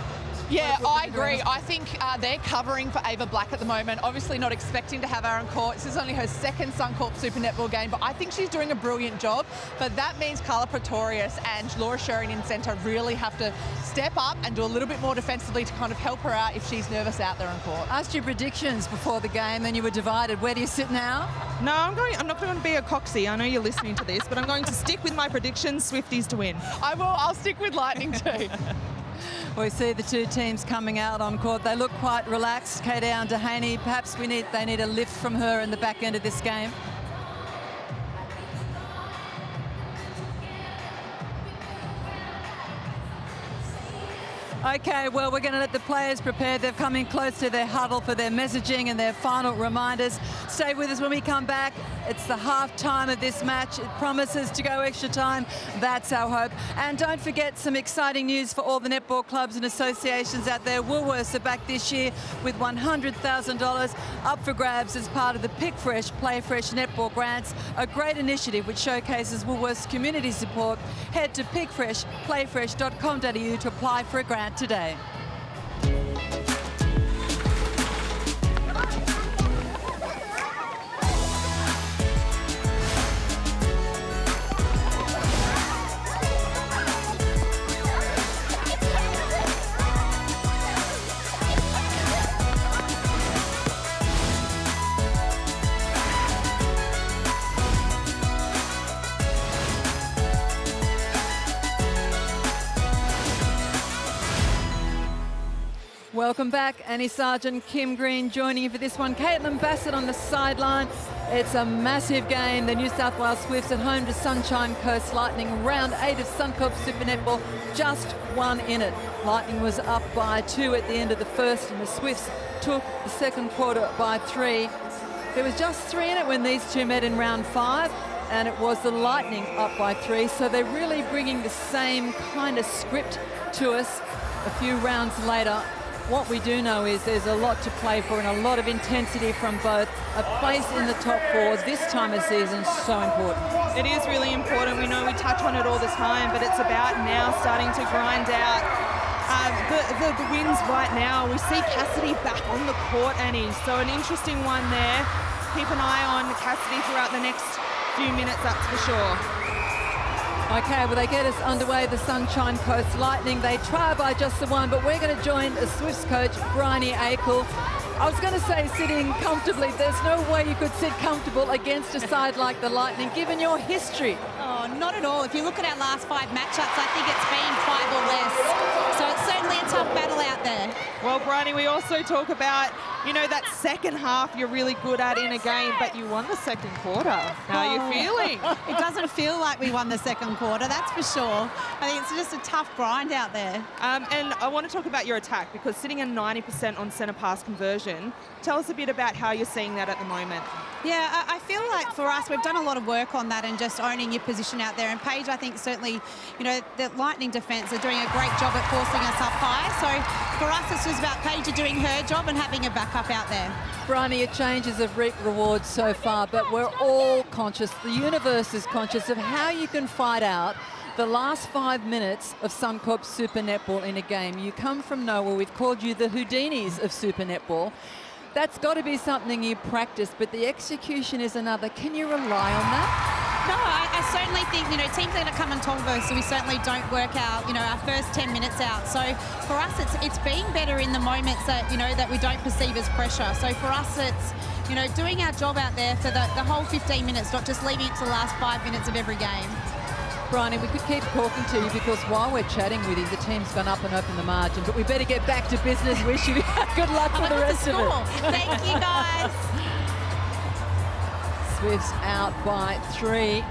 Yeah, I agree. I think they're covering for Ava Black at the moment. Obviously not expecting to have her on court. This is only her second Suncorp Super Netball game, but I think she's doing a brilliant job. But that means Carla Pretorius and Laura Sheridan in centre really have to step up and do a little bit more defensively to kind of help her out if she's nervous out there on court. I asked you predictions before the game and you were divided. Where do you sit now? No, I'm not going to be a coxie. I know you're listening to this, but I'm going to stick with my predictions, Swifties to win. I will. I'll stick with Lightning too. We see the two teams coming out on court. They look quite relaxed. Kay-Down Dehaney, perhaps they need a lift from her in the back end of this game. Okay, well, we're going to let the players prepare. They've come in close to their huddle for their messaging and their final reminders. Stay with us when we come back. It's the half time of this match. It promises to go extra time. That's our hope. And don't forget some exciting news for all the netball clubs and associations out there. Woolworths are back this year with $100,000 up for grabs as part of the Pick Fresh, Play Fresh Netball Grants, a great initiative which showcases Woolworths community support. Head to pickfreshplayfresh.com.au to apply for a grant today. Welcome back. Annie Sargent, Kim Green joining you for this one. Caitlin Bassett on the sideline. It's a massive game. The New South Wales Swifts at home to Sunshine Coast Lightning. Round 8 of Suncorp Super Netball, just one in it. Lightning was up by 2 at the end of the first, and the Swifts took the second quarter by 3. There was just 3 in it when these two met in round 5, and it was the Lightning up by 3. So they're really bringing the same kind of script to us a few rounds later. What we do know is there's a lot to play for and a lot of intensity from both. A place in the top 4 this time of season is so important. It is really important. We know we touch on it all the time, but it's about now starting to grind out the wins right now. We see Cassidy back on the court, Annie. So an interesting one there. Keep an eye on Cassidy throughout the next few minutes, that's for sure. Okay, well, they get us underway, the Sunshine Coast Lightning. They try by just the one, but we're going to join the Swifts coach, Bryony Akel. I was going to say sitting comfortably. There's no way you could sit comfortable against a side like the Lightning, given your history. Oh, not at all. If you look at our last 5 matchups, I think it's been 5 or less. So it's certainly a tough battle out there. Well, Bryony, we also talk about, you know, that second half you're really good at in a game, but you won the second quarter. How are you feeling? It doesn't feel like we won the second quarter, that's for sure. I think it's just a tough grind out there. And I want to talk about your attack, because sitting at 90% on centre pass conversion, tell us a bit about how you're seeing that at the moment. Yeah, I feel like for us, we've done a lot of work on that and just owning your position out there. And Paige, I think certainly, you know, the Lightning defence are doing a great job at forcing us up high. So for us, it's just about Paige doing her job and having a backup out there. Bryony, it changes have reaped rewards so far, but we're all conscious, the universe is conscious of how you can fight out The last 5 minutes of Suncorp Super Netball in a game. You come from nowhere. We've called you the Houdinis of Super Netball. That's got to be something you practice, but the execution is another. Can you rely on that? No, I certainly think, teams are going to come and talk about us, so we certainly don't work out, our first 10 minutes out. So for us, it's being better in the moments that, that we don't perceive as pressure. So for us, it's, doing our job out there for the whole 15 minutes, not just leaving it to the last 5 minutes of every game. Bryony, we could keep talking to you because while we're chatting with you, the team's gone up and open the margin, but we better get back to business. Wish you good luck for the rest of it. Thank you, guys. Swifts out by 3.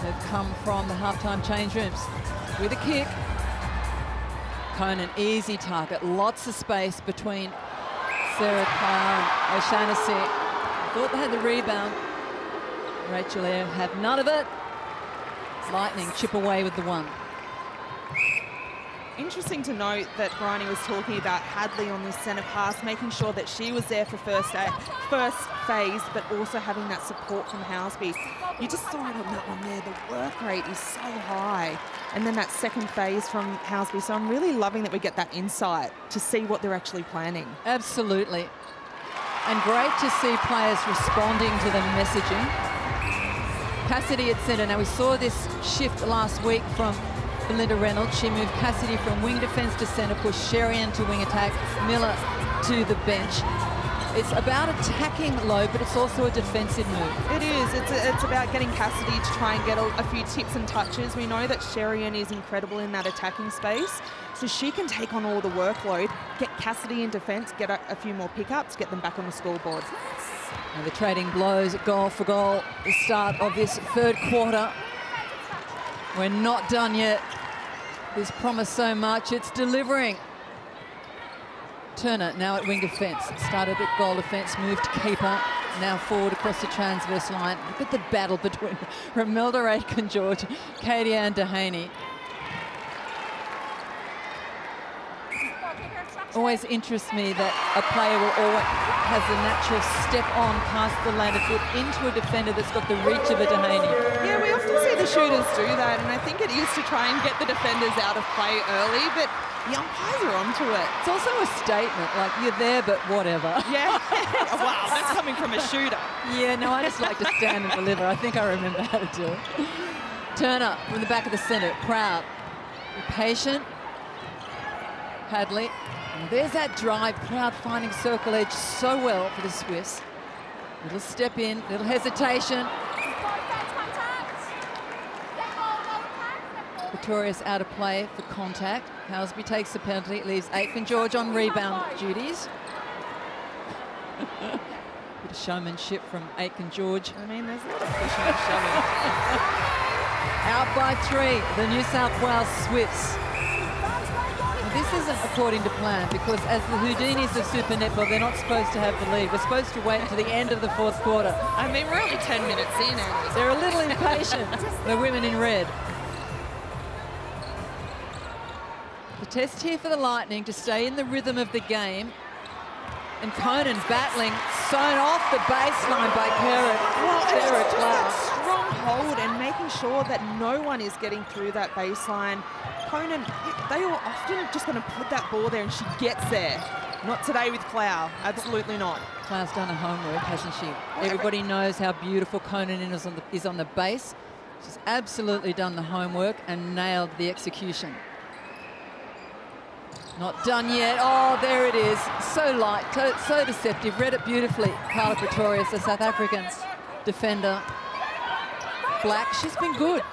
They've come from the halftime change rooms with a kick. Conan, easy target, lots of space between Sarah Clow and O'Shaughnessy. Thought they had the rebound. Rachel Eyre have none of it. Lightning chip away with the 1. Interesting to note that Bryony was talking about Hadley on this centre pass, making sure that she was there for first phase, but also having that support from Housby. You just saw it on that one there. The work rate is so high. And then that second phase from Housby. So I'm really loving that we get that insight to see what they're actually planning. Absolutely. And great to see players responding to the messaging. Cassidy at centre. Now we saw this shift last week from Belinda Reynolds. She moved Cassidy from wing defence to centre, pushed Sherian to wing attack, Miller to the bench. It's about attacking low, but it's also a defensive move. It is. It's about getting Cassidy to try and get a few tips and touches. We know that Sherian is incredible in that attacking space, so she can take on all the workload, get Cassidy in defence, get a few more pickups, get them back on the scoreboard. Now the trading blows, goal for goal, the start of this third quarter. We're not done yet. This promised so much, it's delivering. Turner now at wing defence. Started at goal defence, moved to keeper. Now forward across the transverse line. Look at the battle between Romilda Aiken-George, Katie Ann Dehaney. Always interests me that a player will always has a natural step on past the landed foot into a defender that's got the reach of a Dehaney. Yeah, we often see the shooters do that, and I think it is to try and get the defenders out of play early, but the umpires are onto it. It's also a statement, like, you're there, but whatever. Yeah. Wow, that's coming from a shooter. Yeah, no, I just like to stand and deliver. I think I remember how to do it. Turner from the back of the centre, Proud. Patient. Hadley. And there's that drive, Proud finding circle edge so well for the Swifts. Little step in, little hesitation. Victorious out of play for contact. Housby takes the penalty, leaves Aiken-George on rebound duties. Bit of showmanship from Aiken-George. I mean, there's a lot of pushing and shoving. Out by 3, the New South Wales Swifts. This isn't according to plan because as the Houdinis of Super Netball, they're not supposed to have the lead. We're supposed to wait until the end of the fourth quarter. I mean, we're only 10 minutes in. They're a little impatient, the women in red. The test here for the Lightning to stay in the rhythm of the game. And Conan battling, sewn off the baseline by Sarah Just Clow. that strong hold and making sure that no one is getting through that baseline. Conan, they are often just going to put that ball there and she gets there. Not today with Clow, absolutely not. Clow's done her homework, hasn't she? Everybody knows how beautiful Conan is on the base. She's absolutely done the homework and nailed the execution. Not done yet. Oh, there it is. So light, so deceptive. Read it beautifully. Carla Pretorius, the South African defender. Black, she's been good.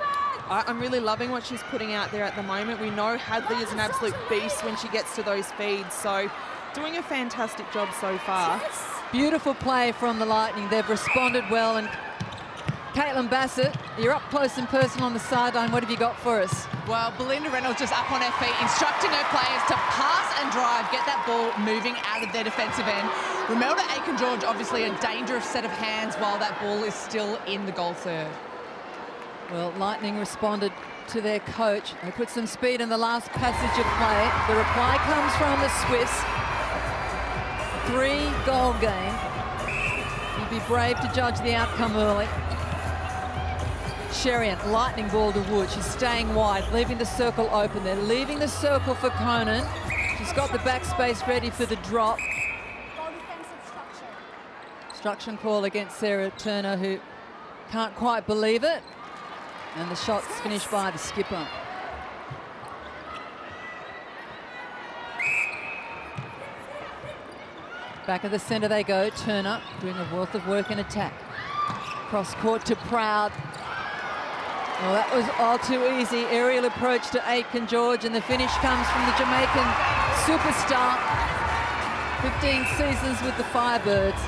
I'm really loving what she's putting out there at the moment. We know Hadley is an absolute beast when she gets to those feeds, so doing a fantastic job so far. Beautiful play from the Lightning. They've responded well, and Caitlin Bassett, you're up close and personal on the sideline. What have you got for us? Well, Belinda Reynolds just up on her feet, instructing her players to pass and drive, get that ball moving out of their defensive end. Romilda Aiken-George, obviously a dangerous set of hands while that ball is still in the goal third. Well, Lightning responded to their coach. They put some speed in the last passage of play. The reply comes from the Swifts. 3-goal game. You'd be brave to judge the outcome early. Sherian, lightning ball to Wood. She's staying wide, leaving the circle open. They're leaving the circle for Conan. She's got the backspace ready for the drop. Obstruction call against Sarah Turner, who can't quite believe it. And the shot's finished by the skipper. Back of the centre they go. Turner doing a wealth of work in attack. Cross court to Proud. Well, that was all too easy. Aerial approach to Aitken George, and the finish comes from the Jamaican superstar. 15 seasons with the Firebirds.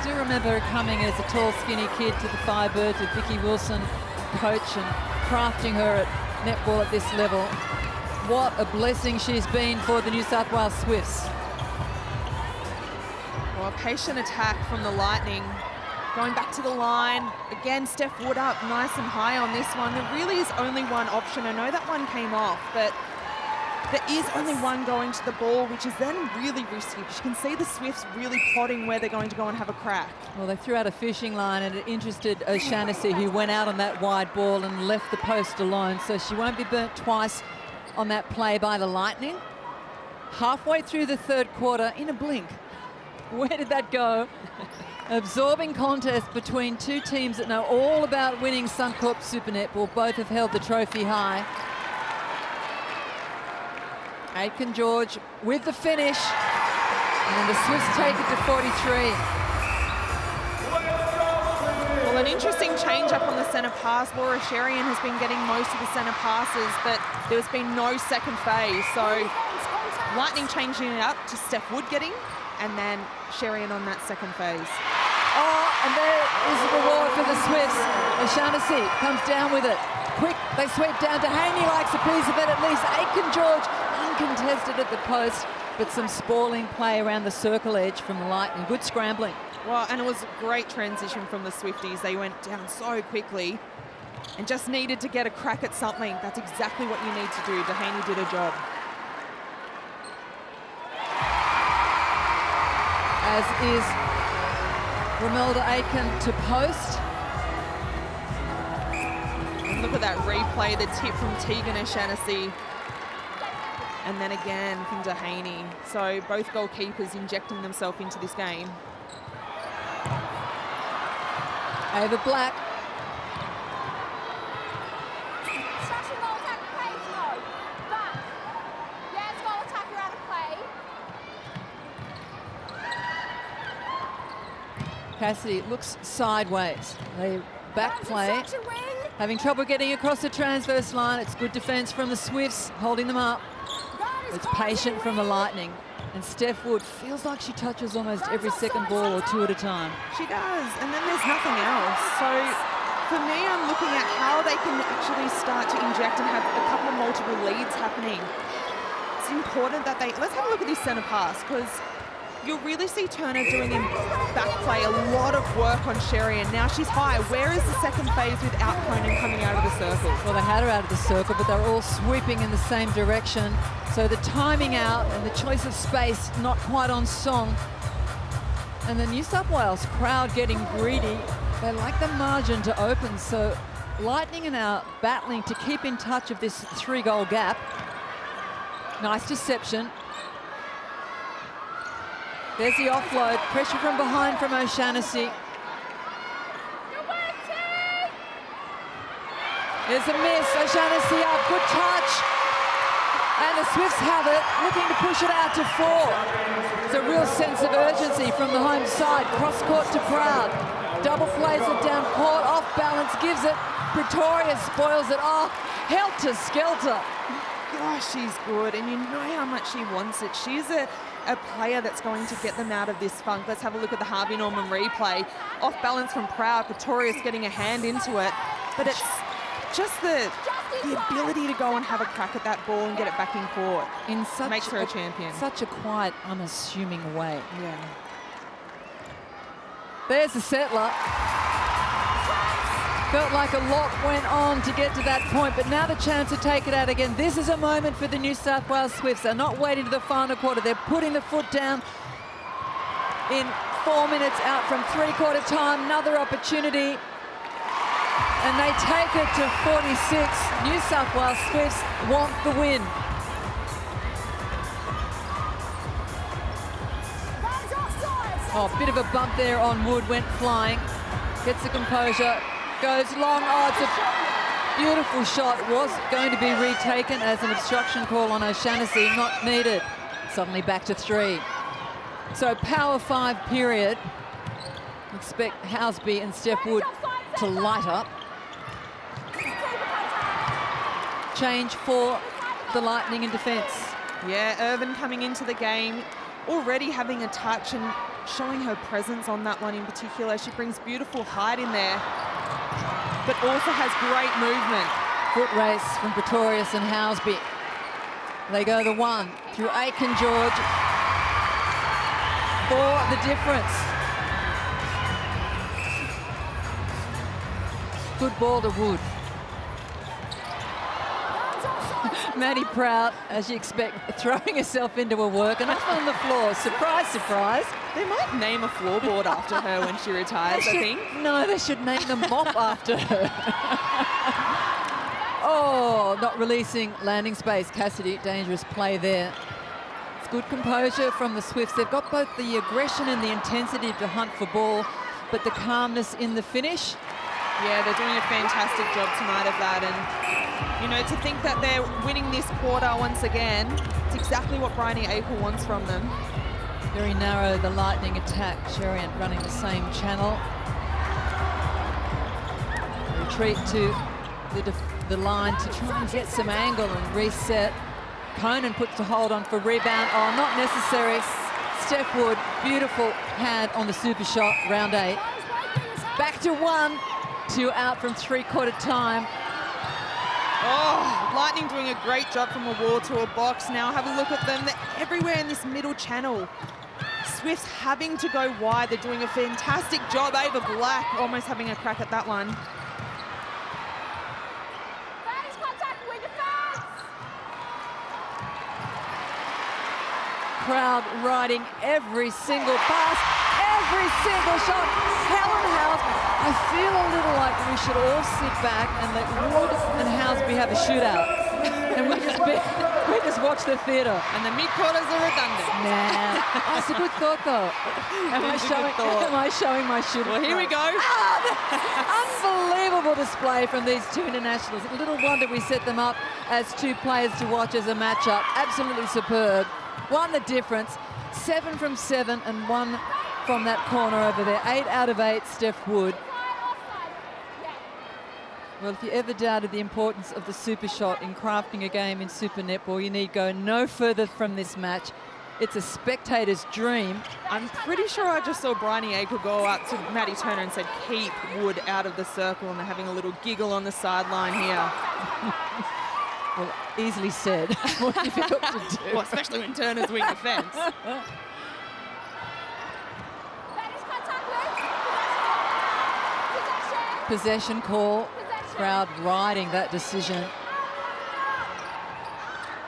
Still remember her coming as a tall, skinny kid to the Firebirds with Vicky Wilson, coach, and crafting her at netball at this level. What a blessing she's been for the New South Wales Swifts. Well, a patient attack from the Lightning. Going back to the line. Again, Steph Wood up nice and high on this one. There really is only one option. I know that one came off, but there is only one going to the ball, which is then really risky. You can see the Swifts really plotting where they're going to go and have a crack. Well, they threw out a fishing line and it interested O'Shannessy, who went out on that wide ball and left the post alone, so she won't be burnt twice on that play by the Lightning. Halfway through the third quarter, in a blink. Where did that go? Absorbing contest between two teams that know all about winning Suncorp Super Netball. Both have held the trophy high. Aitken George with the finish. And the Swifts take it to 43. Well, an interesting change up on the centre pass. Laura Sherian has been getting most of the centre passes, but there's been no second phase. So Lightning changing it up to Steph Wood getting, and then Sherian on that second phase. Oh, and there is the reward for the Swifts. O'Shannessy comes down with it. Quick, they sweep down to Haney, likes a piece of it at least. Aitken George uncontested at the post, but some spalling play around the circle edge from the Lightning. Good scrambling. Well, and it was a great transition from the Swifties. They went down so quickly and just needed to get a crack at something. That's exactly what you need to do. Dehaney did a job. As is Romelda Aitken to post. And look at that replay, the tip from Tegan O'Shannessy. And then again from Dehaney. So both goalkeepers injecting themselves into this game. Ava Black. Cassidy looks sideways. They back play, having trouble getting across the transverse line. It's good defence from the Swifts, holding them up. It's patient from the Lightning. And Steph Wood feels like she touches almost every second ball or two at a time. She does, and then there's nothing else. So for me, I'm looking at how they can actually start to inject and have a couple of multiple leads happening. It's important that they, let's have a look at this centre pass, because you'll really see Turner doing in back play a lot of work on Sherian. Now she's high. Where is the second phase without Conan coming out of the circle? Well, they had her out of the circle, but they're all sweeping in the same direction. So the timing out and the choice of space not quite on song. And the New South Wales crowd getting greedy. They like the margin to open. So Lightning are now battling to keep in touch of this 3-goal gap. Nice deception. There's the offload. Pressure from behind from O'Shannessy. There's a miss. O'Shannessy up. Good touch. And the Swifts have it, looking to push it out to 4. It's a real sense of urgency from the home side. Cross court to Proud. Double plays it down court. Off balance. Gives it. Pretoria spoils it. Oh, helter-skelter. Gosh, she's good. And you know how much she wants it. She's a player that's going to get them out of this funk. Let's have a look at the Harvey Norman replay. Off balance from Proud. Pretoria's getting a hand into it. But it's just the ability to go and have a crack at that ball and get it back in court. Makes her a champion. Such a quiet, unassuming way. Yeah. There's the settler. Felt like a lot went on to get to that point, but now the chance to take it out again. This is a moment for the New South Wales Swifts. They're not waiting to the final quarter. They're putting the foot down in 4 minutes out from 3-quarter time. Another opportunity. And they take it to 46. New South Wales Swifts want the win. Oh, bit of a bump there on Wood, went flying. Gets the composure, goes long. Oh, it's a beautiful shot. Was going to be retaken as an obstruction call on O'Shannessy, not needed. Suddenly back to 3. So power 5 period. Expect Housby and Steph Wood to light up. Change for the Lightning in defence. Yeah, Irvin coming into the game, already having a touch and showing her presence on that one in particular. She brings beautiful height in there, but also has great movement. Foot race from Pretorius and Housby. They go the 1 through Aiken George for the difference. Good ball to Wood. Maddie Prout, as you expect, throwing herself into her work, and that's on the floor. Surprise, surprise. They might name a floorboard after her when she retires, I think. No, they should name the mop after her. Oh, not releasing landing space. Cassidy, dangerous play there. It's good composure from the Swifts. They've got both the aggression and the intensity to hunt for ball, but the calmness in the finish. Yeah, they're doing a fantastic job tonight of that. And, you know, to think that they're winning this quarter once again, it's exactly what Bryony Apel wants from them. Very narrow, the Lightning attack. Sherian running the same channel. Retreat to the line to try and get some angle and reset. Conan puts the hold on for rebound. Oh, not necessary. Steph Wood, beautiful pad on the super shot, round 8. Back to 1. 2 out from 3/4 time. Oh, Lightning doing a great job from a wall to a box. Now have a look at them. They're everywhere in this middle channel. Swifts having to go wide. They're doing a fantastic job. Ava Black almost having a crack at that one. Crowd riding every single pass, every single shot. Helen House, I feel a little like we should all sit back and let Wood and Housby have a shootout. And we just watch the theatre. And the mid-quarters are redundant. Nah, that's a good thought though. Am I showing my shooting? Well, here we go. Unbelievable display from these two internationals. Little wonder we set them up as 2 players to watch as a matchup. Absolutely superb. Won the difference. 7 from 7 and 1 from that corner over there. 8 out of 8, Steph Wood. Well, if you ever doubted the importance of the super shot in crafting a game in Super Netball, you need go no further from this match. It's a spectator's dream. I'm pretty sure I just saw Bryony Apel go up to Maddie Turner and said, keep Wood out of the circle, and they're having a little giggle on the sideline here. Well, easily said. More difficult to do. Well, especially when Turner's weak defence. Possession call. Crowd riding that decision.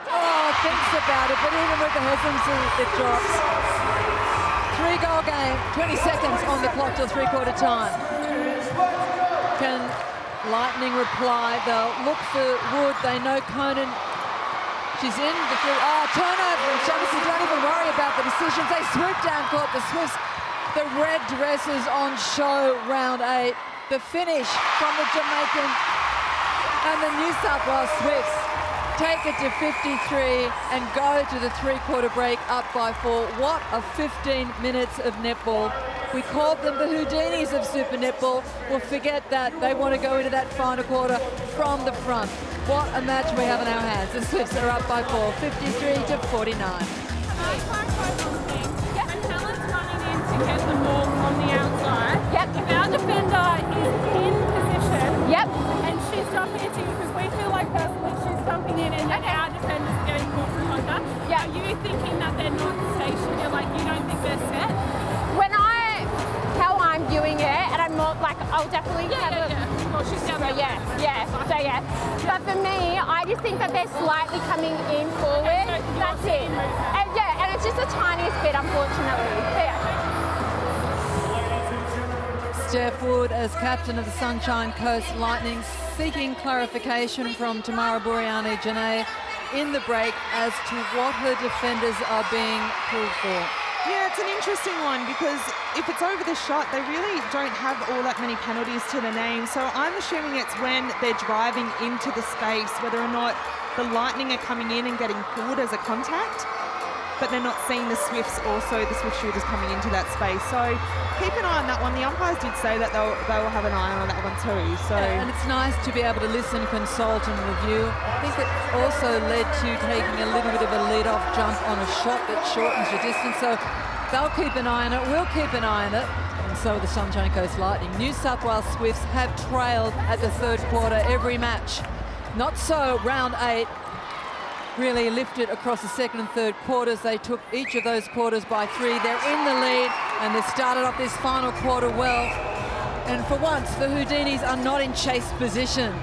Oh, thinks about it, but even with the hesitancy, it drops. 3-goal game, 20 seconds on the clock till 3/4 time. Can Lightning reply? They'll look for Wood. They know Conan. She's in. Turnover. Shaughnessy, don't even worry about the decisions. They swoop down court. The Swifts, the red dresses on show, round 8. The finish from the Jamaican, and the New South Wales Swifts take it to 53 and go to the 3/4 break up by 4. What a 15 minutes of netball. We called them the Houdinis of Super Netball. Well, forget that. They want to go into that final quarter from the front. What a match we have in our hands. The Swifts are up by 4, 53-49. To get the ball from the outside. Yep. If our defender is in position. Yep. And she's jumping into you, because we feel like personally she's jumping in and then our defenders are getting caught from contact. Yep. Are you thinking that they're not stationed? You're like, you don't think they're set? How I'm viewing it, and I'm not like, I'll definitely have a... Well, she's down there. Yeah. But for me, I just think that they're slightly coming in forward. That's it. And it's just the tiniest bit, unfortunately. So, yeah. Steph Wood as captain of the Sunshine Coast Lightning, seeking clarification from Tamara Buriani-Janae in the break as to what her defenders are being pulled for. Yeah, it's an interesting one because if it's over the shot, they really don't have all that many penalties to the name. So I'm assuming it's when they're driving into the space, whether or not the Lightning are coming in and getting pulled as a contact, but they're not seeing the Swifts also, the Swift shooters coming into that space. So keep an eye on that one. The umpires did say that they will have an eye on that one too. So and it's nice to be able to listen, consult and review. I think it also led to taking a little bit of a lead-off jump on a shot that shortens your distance. So they'll keep an eye on it, we'll keep an eye on it, and so the Sunshine Coast Lightning. New South Wales Swifts have trailed at the third quarter every match. Not so round 8. Really lifted across the second and third quarters. They took each of those quarters by 3. They're in the lead and they started off this final quarter well. And for once, the Houdinis are not in chase position.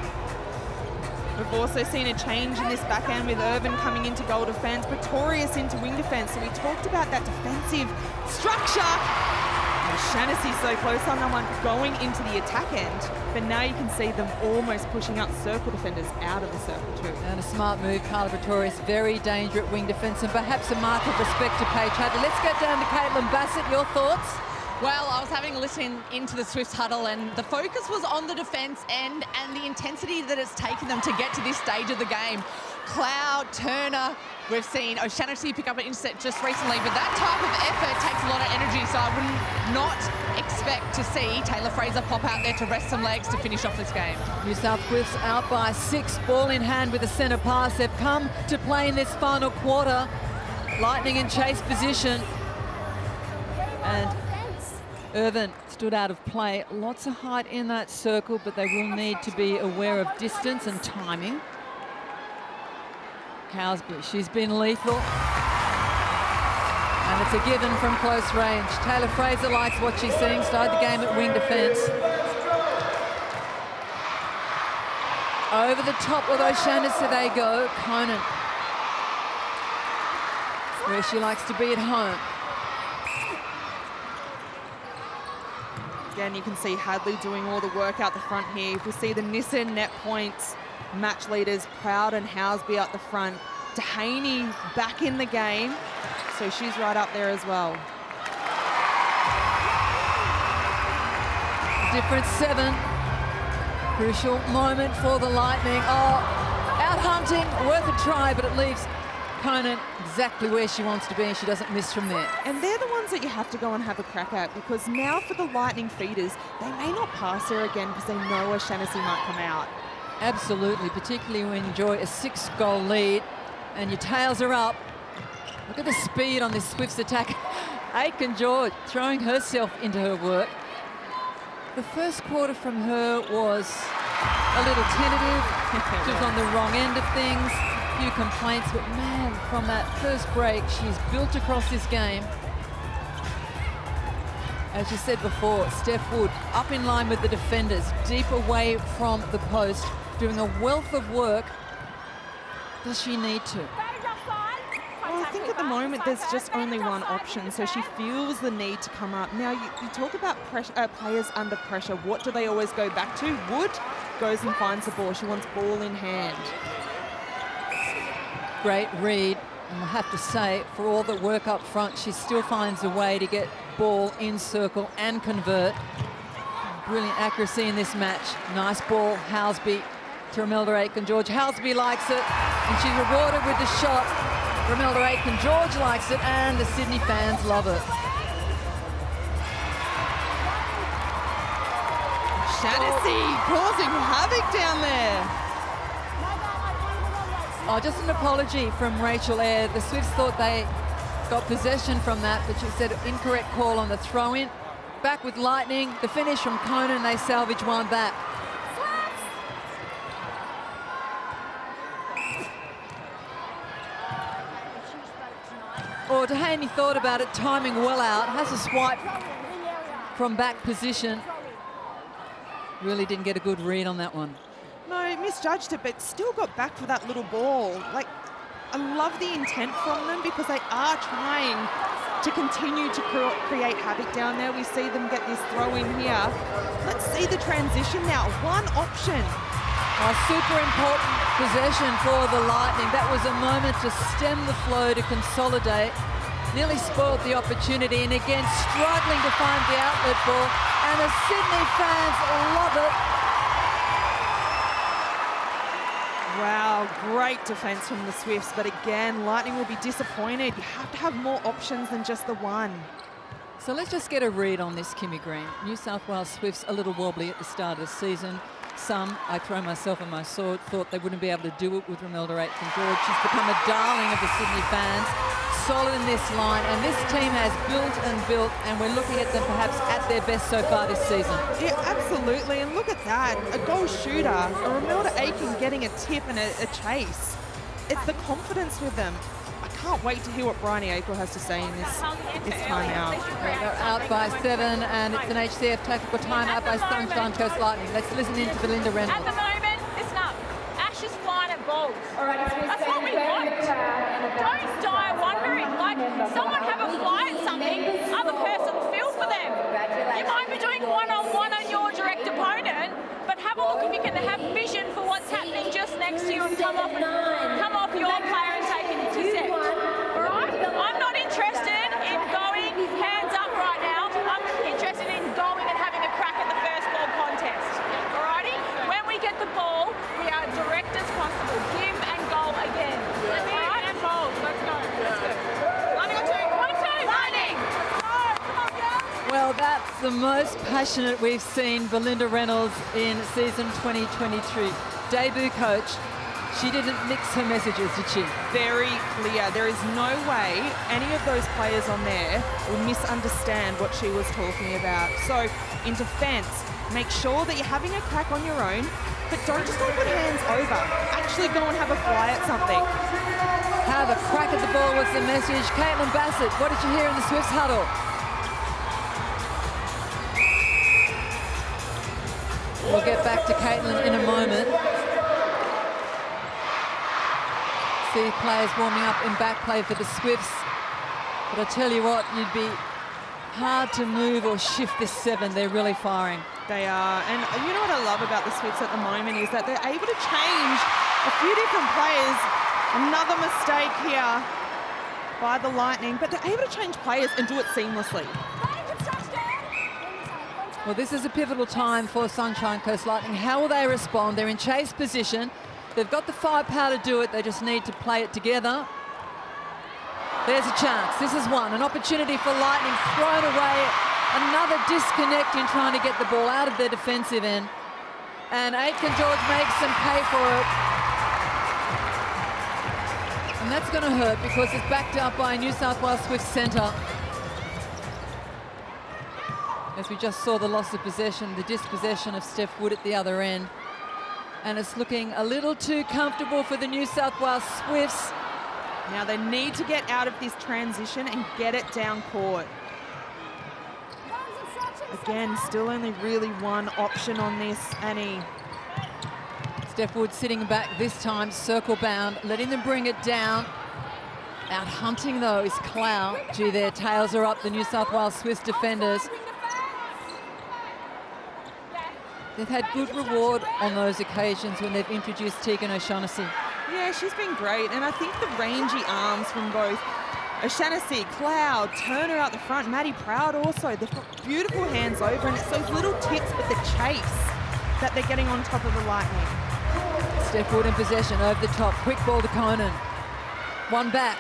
we've also seen a change in this back end with Irvin coming into goal defence, Pretorius into wing defence. So we talked about that defensive structure. Shaughnessy so close on that one, going into the attack end, but now you can see them almost pushing up circle defenders out of the circle too. And a smart move, Carla Pretorius, very dangerous at wing defence, and perhaps a mark of respect to Paige Hadley. Let's get down to Caitlin Bassett, your thoughts? Well, I was having a listen into the Swifts huddle and the focus was on the defence end and the intensity that it's taken them to get to this stage of the game. Cloud, Turner, we've seen O'Shaughnessy pick up an intercept just recently, but that type of effort takes a lot of energy, so I would not expect to see Taylor Fraser pop out there to rest some legs to finish off this game. New South Swifts out by 6, ball in hand with a centre pass. They've come to play in this final quarter. Lightning in chase position. And Irvin stood out of play. Lots of height in that circle, but they will need to be aware of distance and timing. Cowsby, she's been lethal. And it's a given from close range. Taylor Fraser likes what she's seeing. Started the game at wing defence. Over the top with O'Shaughnessy they go. Conan. Where she likes to be at home. Again, you can see Hadley doing all the work out the front here. If we see the Nissen net points, match leaders, Proud and Housby up the front. Dehaney back in the game, so she's right up there as well. Difference 7. Crucial moment for the Lightning. Oh, out hunting, worth a try, but it leaves Conan exactly where she wants to be and she doesn't miss from there. And they're the ones that you have to go and have a crack at, because now for the Lightning feeders, they may not pass her again because they know O'Shaughnessy might come out. Absolutely, particularly when you enjoy a 6-goal lead and your tails are up. Look at the speed on this Swifts attack. Aiken George throwing herself into her work. The first quarter from her was a little tentative. She was on the wrong end of things. A few complaints, but man, from that first break, she's built across this game. As you said before, Steph Wood up in line with the defenders, deep away from the post, doing a wealth of work. Does she need to? Well, I think at the moment there's just only one option, so she feels the need to come up. Now, you talk about players under pressure. What do they always go back to? Wood goes and finds the ball. She wants ball in hand. Great read. And I have to say, for all the work up front, she still finds a way to get ball in circle and convert. Brilliant accuracy in this match. Nice ball, Housby to Romelda Aiken-George. Housby likes it, and she's rewarded with the shot. Romelda Aiken-George likes it, and the Sydney fans love it. Shaughnessy causing havoc down there. Oh, just an apology from Rachel Eyre. The Swifts thought they got possession from that, but she said incorrect call on the throw-in. Back with Lightning. The finish from Conan, they salvage one back. Oh, Dehaney thought about it, timing well out. Has a swipe from back position. Really didn't get a good read on that one. No, misjudged it, but still got back for that little ball. Like, I love the intent from them because they are trying to continue to create havoc down there. We see them get this throw in here. Let's see the transition now. One option. A super important possession for the Lightning. That was a moment to stem the flow, to consolidate. Nearly spoiled the opportunity, and again struggling to find the outlet ball. And the Sydney fans love it. Wow, great defense from the Swifts, but again, Lightning will be disappointed. You have to have more options than just the one. So let's just get a read on this, Kimmy Green. New South Wales Swifts a little wobbly at the start of the season. Some, I throw myself on my sword, thought they wouldn't be able to do it with Romelda Aitken-George. She's become a darling of the Sydney fans. Solid in this line, and this team has built and built, and we're looking at them perhaps at their best so far this season. Yeah, absolutely, and look at that. A goal shooter, a Romelda Aitken getting a tip and a chase. It's the confidence with them. I can't wait to hear what Bryony April has to say in this timeout. They're out by 7, and it's an HCF tactical timeout by Sunshine Coast Lightning. Let's listen in to Belinda Reynolds. At the moment, listen up. Ash is flying at balls. That's what we want. Don't die wondering. Like, someone have a fly at something, other person feel for them. You might be doing one-on-one on your direct opponent, but have a look if you can have vision for what's happening just next to you and come off your player and take an intercept. All right? I'm not interested in going hands up right now. I'm interested in going and having a crack at the first ball contest. All righty? When we get the ball, we are direct as possible. Give and goal again. Let's go. Let's go. Lightning on 2. 1-2. Lightning. Come on, girls. Well, that's the most passionate we've seen Belinda Reynolds in season 2023. Debut coach. She didn't mix her messages, did she? Very clear. There is no way any of those players on there will misunderstand what she was talking about. So in defence, make sure that you're having a crack on your own, but don't just go put hands over. Actually go and have a fly at something. Have a crack at the ball was the message. Caitlin Bassett, what did you hear in the Swifts huddle? We'll get back to Caitlin in a moment. See players warming up in back play for the Swifts. But I tell you what, you'd be hard to move or shift this 7. They're really firing. They are. And you know what I love about the Swifts at the moment is that they're able to change a few different players. Another mistake here by the Lightning, but they're able to change players and do it seamlessly. Well, this is a pivotal time for Sunshine Coast Lightning. How will they respond? They're in chase position. They've got the firepower to do it. They just need to play it together. There's a chance. This is one. An opportunity for Lightning thrown away. Another disconnect in trying to get the ball out of their defensive end. And Aitken-George makes them pay for it. And that's going to hurt because it's backed up by a New South Wales Swift centre. As we just saw the loss of possession, the dispossession of Steph Wood at the other end. And it's looking a little too comfortable for the New South Wales Swifts. Now they need to get out of this transition and get it down court. Again, still only really one option on this, Annie. Steph Wood sitting back this time, circle bound, letting them bring it down. Out hunting though is Clow. Gee, their tails are up, the New South Wales Swifts defenders. They've had good reward on those occasions when they've introduced Tegan O'Shaughnessy. Yeah, she's been great, and I think the rangy arms from both O'Shaughnessy, Cloud, Turner out the front, Maddie Proud also, they've got beautiful hands over, and it's those little tips with the chase that they're getting on top of the Lightning. Steph Wood in possession, over the top, quick ball to Conan. One back.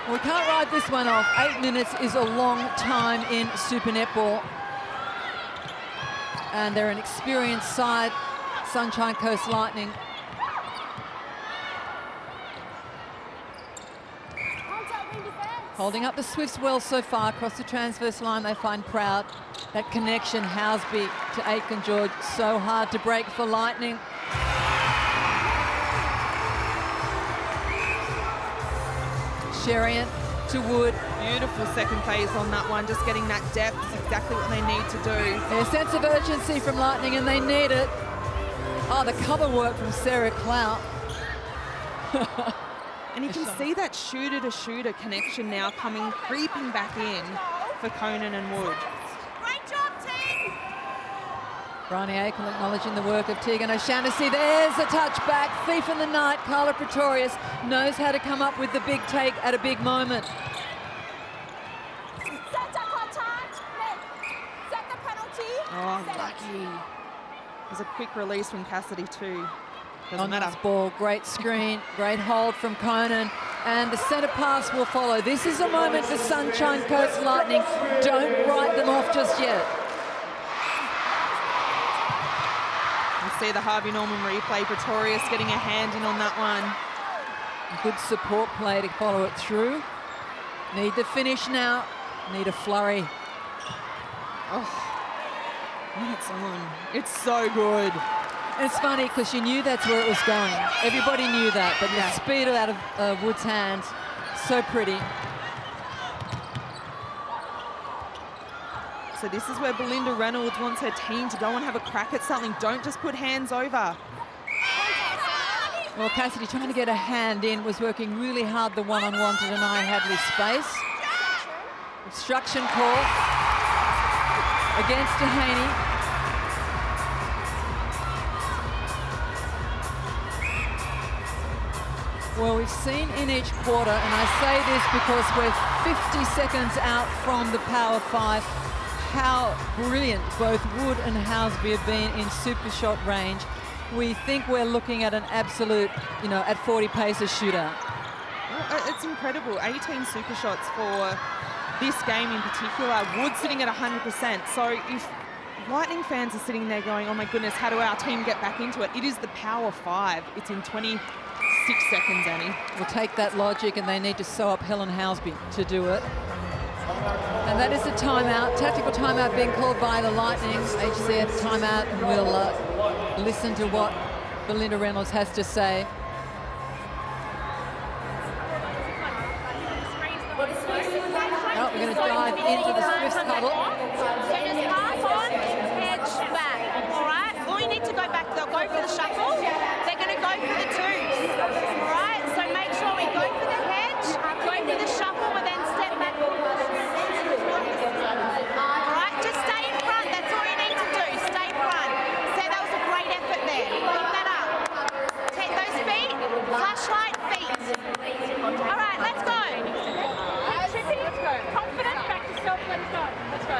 We can't ride this one off. 8 minutes is a long time in Super Netball. And they're an experienced side, Sunshine Coast Lightning. Holding up the Swifts well so far. Across the transverse line, they find Proud. That connection, Houseby to Aitken-George, so hard to break for Lightning. Sherian to Wood. Beautiful second phase on that one, just getting that depth is exactly what they need to do. A sense of urgency from Lightning, and they need it. Oh, the cover work from Sarah Clout. And you can see that shooter-to-shooter connection now creeping back in for Conan and Wood. Great job, team. Bryony Akel acknowledging the work of Tegan O'Shannessy. There's a touchback. Thief in the night. Carla Pretorius knows how to come up with the big take at a big moment. Set the contact. Set the penalty. Oh, lucky. There's a quick release from Cassidy too. Doesn't matter. Nice ball, great screen, great hold from Conan, and the centre pass will follow. This is a moment for Sunshine Coast Lightning. Don't write them off just yet. You see the Harvey Norman replay. Pretorius getting a hand in on that one. Good support play to follow it through. Need the finish now. Need a flurry. Oh, it's on. It's so good. It's funny because you knew that's where it was going. Everybody knew that, but the speed out of Wood's hands, so pretty. So this is where Belinda Reynolds wants her team to go and have a crack at something. Don't just put hands over. Well, Cassidy trying to get a hand in, was working really hard the one-on-one to deny Hadley space. Obstruction call against Dehaney. Well, we've seen in each quarter, and I say this because we're 50 seconds out from the Power 5, how brilliant both Wood and Housby have been in super shot range. We think we're looking at an absolute, at 40 paces shootout. Well, it's incredible. 18 super shots for this game in particular. Wood sitting at 100%. So if Lightning fans are sitting there going, oh my goodness, how do our team get back into it? It is the Power 5. It's in 26 seconds, Annie. We'll take that logic, and they need to sew up Helen Housby to do it. And that is a timeout, tactical timeout being called by the Lightning. HCF timeout, and we'll listen to what Belinda Reynolds has to say. Oh, we're going to dive into the Swifts huddle. So just pass on, hedge back, all right? All you need to go back, they'll go for the shuffle. They're going to go for the twos, all right? So make sure we go for the hedge, go for the shuffle, but then step back. All right, just stay in front. That's all you need to do. Stay front. So that was a great effort there. Keep that up. Take those feet, flashlight feet. All right, let's go. Confident, back to self, let's go. Let's go.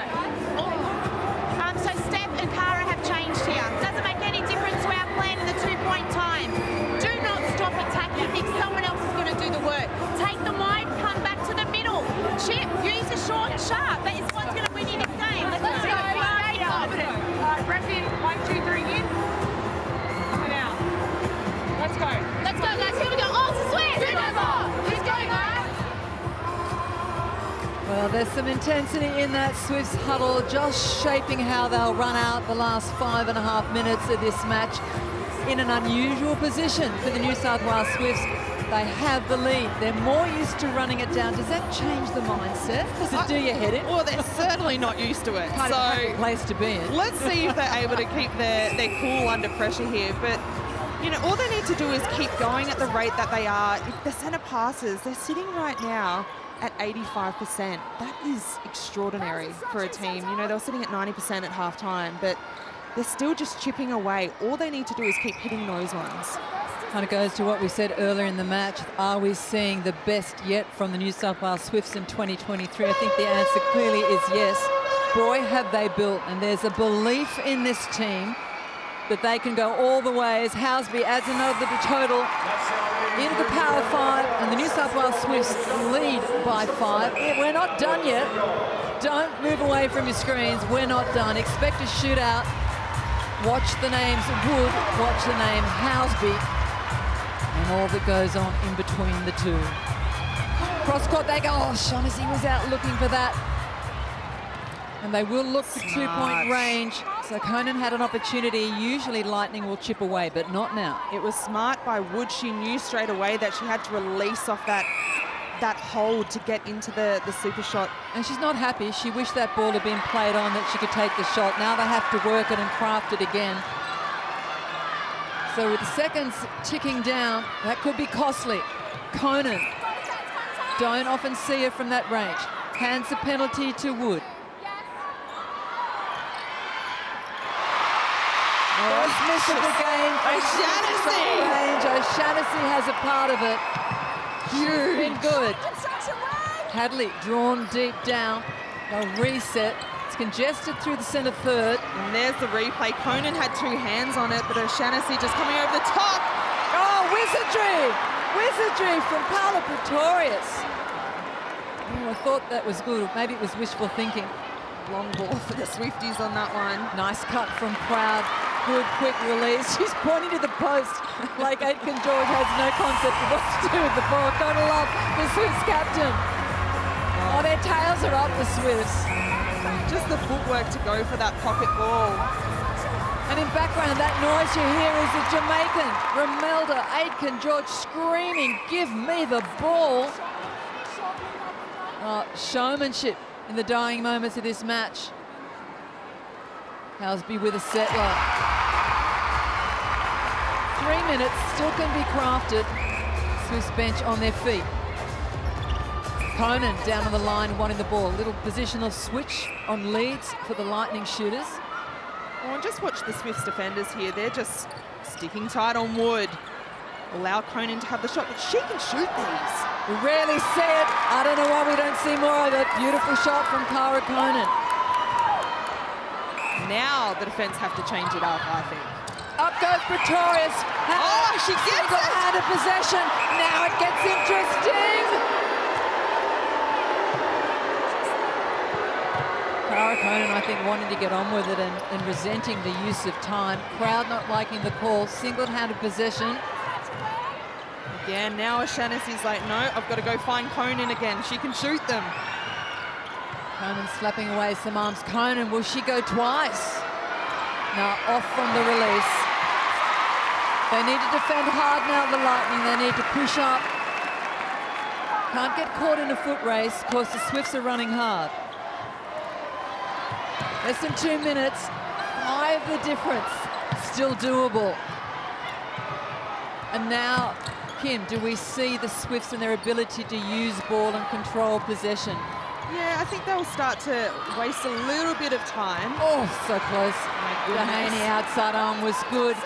So Steph and Cara have changed here. Doesn't make any difference to our plan in the 2-point time. Do not stop attacking. Think someone else is going to do the work. Take the wide, come back to the middle. Chip, use the short and sharp. That is what's going to win you this game. Let's go. Stay confident. Breath in, 1, 2, 3 in. And out. Let's go. Let's go, guys. Here we go. Oh, it's a switch. He's going, guys. Well, there's some intensity in that Swifts huddle, just shaping how they'll run out the last 5.5 minutes of this match in an unusual position for the New South Wales Swifts. They have the lead. They're more used to running it down. Does that change the mindset? Does it do your head in? Well, they're certainly not used to it. Kind of a happy place to be in. Let's see if they're able to keep their cool under pressure here. But, all they need to do is keep going at the rate that they are. If the centre passes, they're sitting right now at 85%. That is extraordinary for a team. They were sitting at 90% at halftime, but they're still just chipping away. All they need to do is keep hitting those ones. Kind of goes to what we said earlier in the match. Are we seeing the best yet from the New South Wales Swifts in 2023? I think the answer clearly is yes. Boy, have they built, and there's a belief in this team that they can go all the way as Housby adds another total into the Power 5, and the New South Wales Swifts lead by 5. We're not done yet. Don't move away from your screens. We're not done. Expect a shootout. Watch the names Wood, watch the name Housby, and all that goes on in between the two. Cross court they go. Oh, Shaughnessy was out looking for that. And they will look for 2-point range. So Conan had an opportunity. Usually Lightning will chip away, but not now. It was smart by Wood. She knew straight away that she had to release off that hold to get into the super shot. And she's not happy. She wished that ball had been played on, that she could take the shot. Now they have to work it and craft it again. So with the seconds ticking down, that could be costly. Conan. Don't often see her from that range. Hands the penalty to Wood. Oh, miss of the game. O'Shannessy! O'Shannessy has a part of it. Huge. Been good. Hadley drawn deep down. They'll reset. It's congested through the centre third. And there's the replay. Conan had two hands on it, but O'Shannessy just coming over the top. Oh, wizardry! Wizardry from Carla Pretorius. Oh, I thought that was good. Maybe it was wishful thinking. Long ball for the Swifties on that one. Nice cut from Proud. Good quick release. She's pointing to the post like Aitken-George has no concept of what to do with the ball. Gotta love the Swifts captain. Oh, their tails are up, the Swifts. Just the footwork to go for that pocket ball. And in background, that noise you hear is the Jamaican, Romelda Aitken-George screaming, give me the ball. Showmanship in the dying moments of this match. Housby with a settler. 3 minutes still can be crafted. Swifts bench on their feet. Conan down on the line, wanting the ball. Little positional switch on leads for the Lightning shooters. Oh, and just watch the Swifts defenders here. They're just sticking tight on Wood. Allow Conan to have the shot, but she can shoot these. We rarely see it. I don't know why we don't see more of it. Beautiful shot from Cara Conan. Now the defense have to change it up, I think. Up goes Pretorius. Oh, she gets it! Out of possession. Now it gets interesting. Cara Conan, I think, wanting to get on with it and resenting the use of time. Crowd not liking the call. Single-handed possession. Again, now O'Shannessy's like, no, I've got to go find Conan again. She can shoot them. Conan slapping away some arms. Conan, will she go twice? Now off from the release. They need to defend hard now, the Lightning. They need to push up. Can't get caught in a foot race. Of course, the Swifts are running hard. Less than 2 minutes. 5 the difference. Still doable. And now, Kim, do we see the Swifts and their ability to use ball and control possession? Yeah, I think they'll start to waste a little bit of time. Oh, so close. My goodness. Dehaney outside arm was good.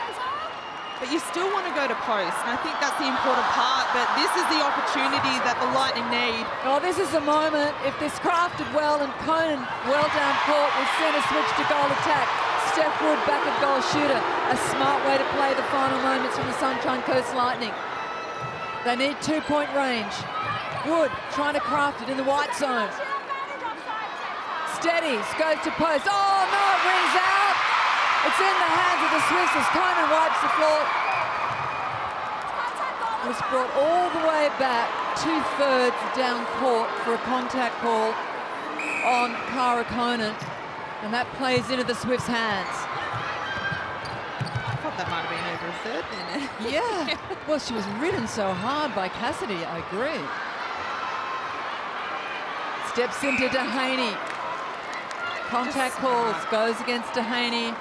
But you still want to go to post, and I think that's the important part, but this is the opportunity that the Lightning need. Oh, this is the moment. If this crafted well and Conan well down court will send a switch to goal attack. Steph Wood back at goal shooter. A smart way to play the final moments from the Sunshine Coast Lightning. They need 2-point range. Wood trying to craft it in the white zone. Steadies, goes to post. Oh no, it rings out. It's in the hands of the Swifts as Conan wipes the floor. It's brought all the way back, 2/3 down court for a contact call on Cara Conan. And that plays into the Swifts' hands. I thought that might have been over a third then. Yeah, well, she was ridden so hard by Cassidy, I agree. Steps into Dehaney. Contact calls, goes against Dehaney.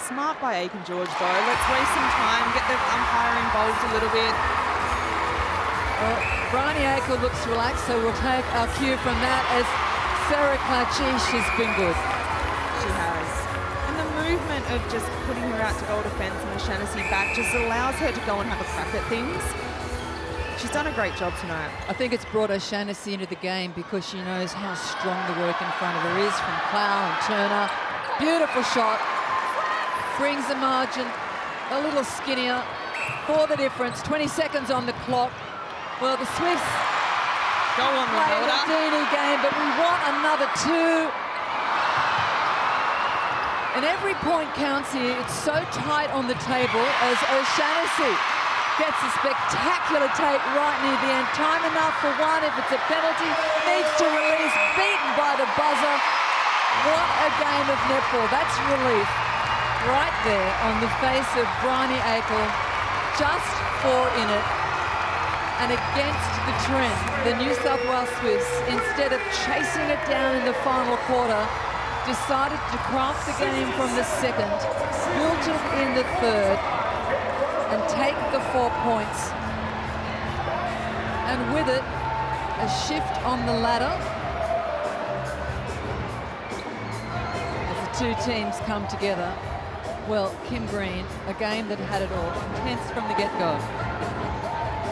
Smart by Aitken-George though. Let's waste some time, get the umpire involved a little bit. Well, Bryony Akel looks relaxed, so we'll take our cue from that as Sarah Klachish has been good. She has. And the movement of just putting her out to goal defence and O'Shannessy back just allows her to go and have a crack at things. She's done a great job tonight. I think it's brought O'Shannessy into the game because she knows how strong the work in front of her is from Clow and Turner. Beautiful shot. Brings the margin a little skinnier for the difference. 20 seconds on the clock. Well, the Swifts Go on, play the Romelda. Dini game, but we want another 2. And every point counts here. It's so tight on the table as O'Shannessy gets a spectacular take right near the end. Time enough for one. If it's a penalty, needs to release. Beaten by the buzzer. What a game of netball. That's relief right there on the face of Bryony Akel. Just 4 in it. And against the trend, the New South Wales Swifts, instead of chasing it down in the final quarter, decided to craft the game from the second, built it in the third, and take the 4 points. and with it, a shift on the ladder. As the two teams come together. Well, Kim Green, a game that had it all, intense from the get-go.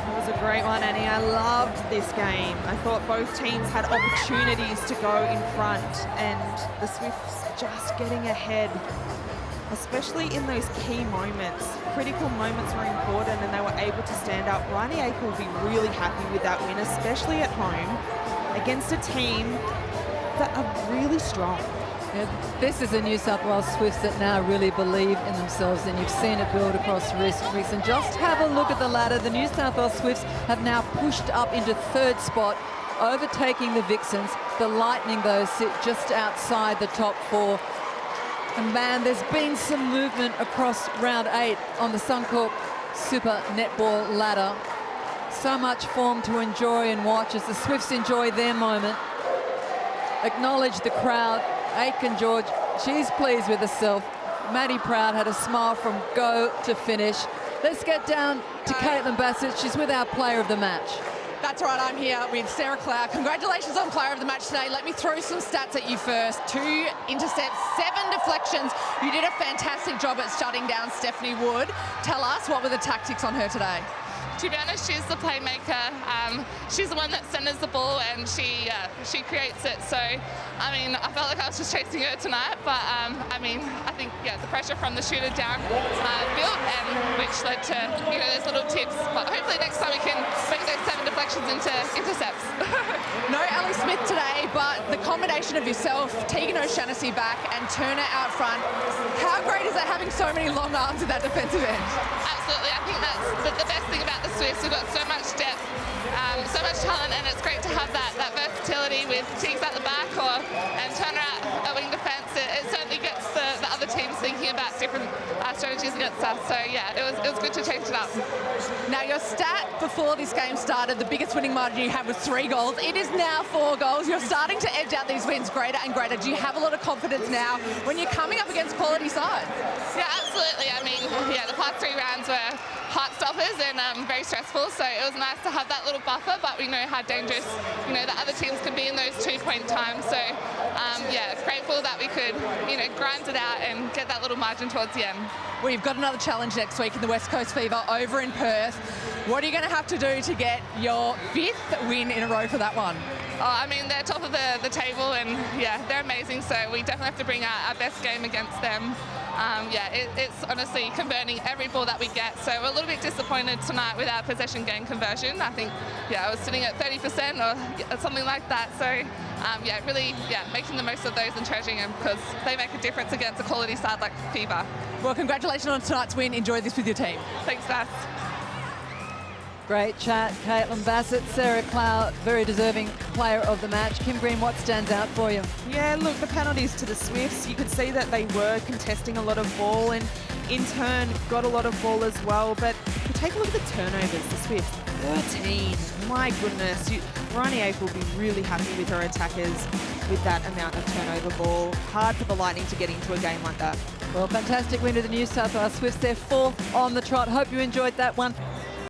It was a great one, Annie. I loved this game. I thought both teams had opportunities to go in front, and the Swifts just getting ahead, especially in those key moments. Critical moments were important, and they were able to stand up. Riley Aker will be really happy with that win, especially at home against a team that are really strong. Yeah, this is a New South Wales Swifts that now really believe in themselves, and you've seen it build across recent. Just have a look at the ladder. The New South Wales Swifts have now pushed up into third spot, overtaking the Vixens. The Lightning, though, sit just outside the top four. And man, there's been some movement across round 8 on the Suncorp Super Netball ladder. So much form to enjoy and watch as the Swifts enjoy their moment. Acknowledge the crowd. Aiken George, she's pleased with herself. Maddie Proud had a smile from go to finish. Let's get down to Caitlin Bassett. She's with our player of the match. That's right, I'm here with Sarah Cloud. Congratulations on player of the match today. Let me throw some stats at you first. 2 intercepts, 7 deflections. You did a fantastic job at shutting down Stephanie Wood. Tell us, what were the tactics on her today? To be honest, she's the playmaker. She's the one that centers the ball, and she creates it. So, I mean, I felt like I was just chasing her tonight, but I mean, I think the pressure from the shooter down built, and which led to those little tips. But hopefully next time we can make those 7 deflections into intercepts. No Ali Smith today, but the combination of yourself, Tegan O'Shaughnessy back, and Turner out front. How great is that, having so many long arms at that defensive end? Absolutely, I think that's the best thing about the Swifts. We've got so much depth, so much talent, and it's great to have that versatility with Teagues at the back and Turner at wing defence. It certainly gets the other teams thinking about different strategies against us. So yeah, it was good to change it up. Now your stat before this game started, the biggest winning margin you had was 3 goals. It is now 4 goals. You're starting to edge out these wins greater and greater. Do you have a lot of confidence now when you're coming up against quality sides? Yeah, absolutely. I mean, the past 3 rounds were heart stoppers and very stressful, so it was nice to have that little buffer, but we know how dangerous the other teams can be in those 2-point times. So grateful that we could grind it out and get that little margin towards the end. Well, you've got another challenge next week in the West Coast Fever over in Perth. What are you going to have to do to get your 5th win in a row for that one? Oh, I mean, they're top of the table, and they're amazing, so we definitely have to bring our best game against them. It's honestly converting every ball that we get, so we're a little bit disappointed tonight with our possession game conversion. I think I was sitting at 30% or something like that, so really making the most of those and treasuring them, because they make a difference against a quality side like Fever. Well, congratulations on tonight's win. Enjoy this with your team. Thanks, Bass. Great chat, Caitlin Bassett. Sarah Cloud, very deserving player of the match. Kim Green, what stands out for you? Yeah, look, the penalties to the Swifts, you could see that they were contesting a lot of ball and in turn got a lot of ball as well. But if you take a look at the turnovers, the Swifts, 13. My goodness. Rani Ape will be really happy with her attackers with that amount of turnover ball. Hard for the Lightning to get into a game like that. Well, fantastic win to the New South Wales Swifts. They're 4th on the trot. Hope you enjoyed that one.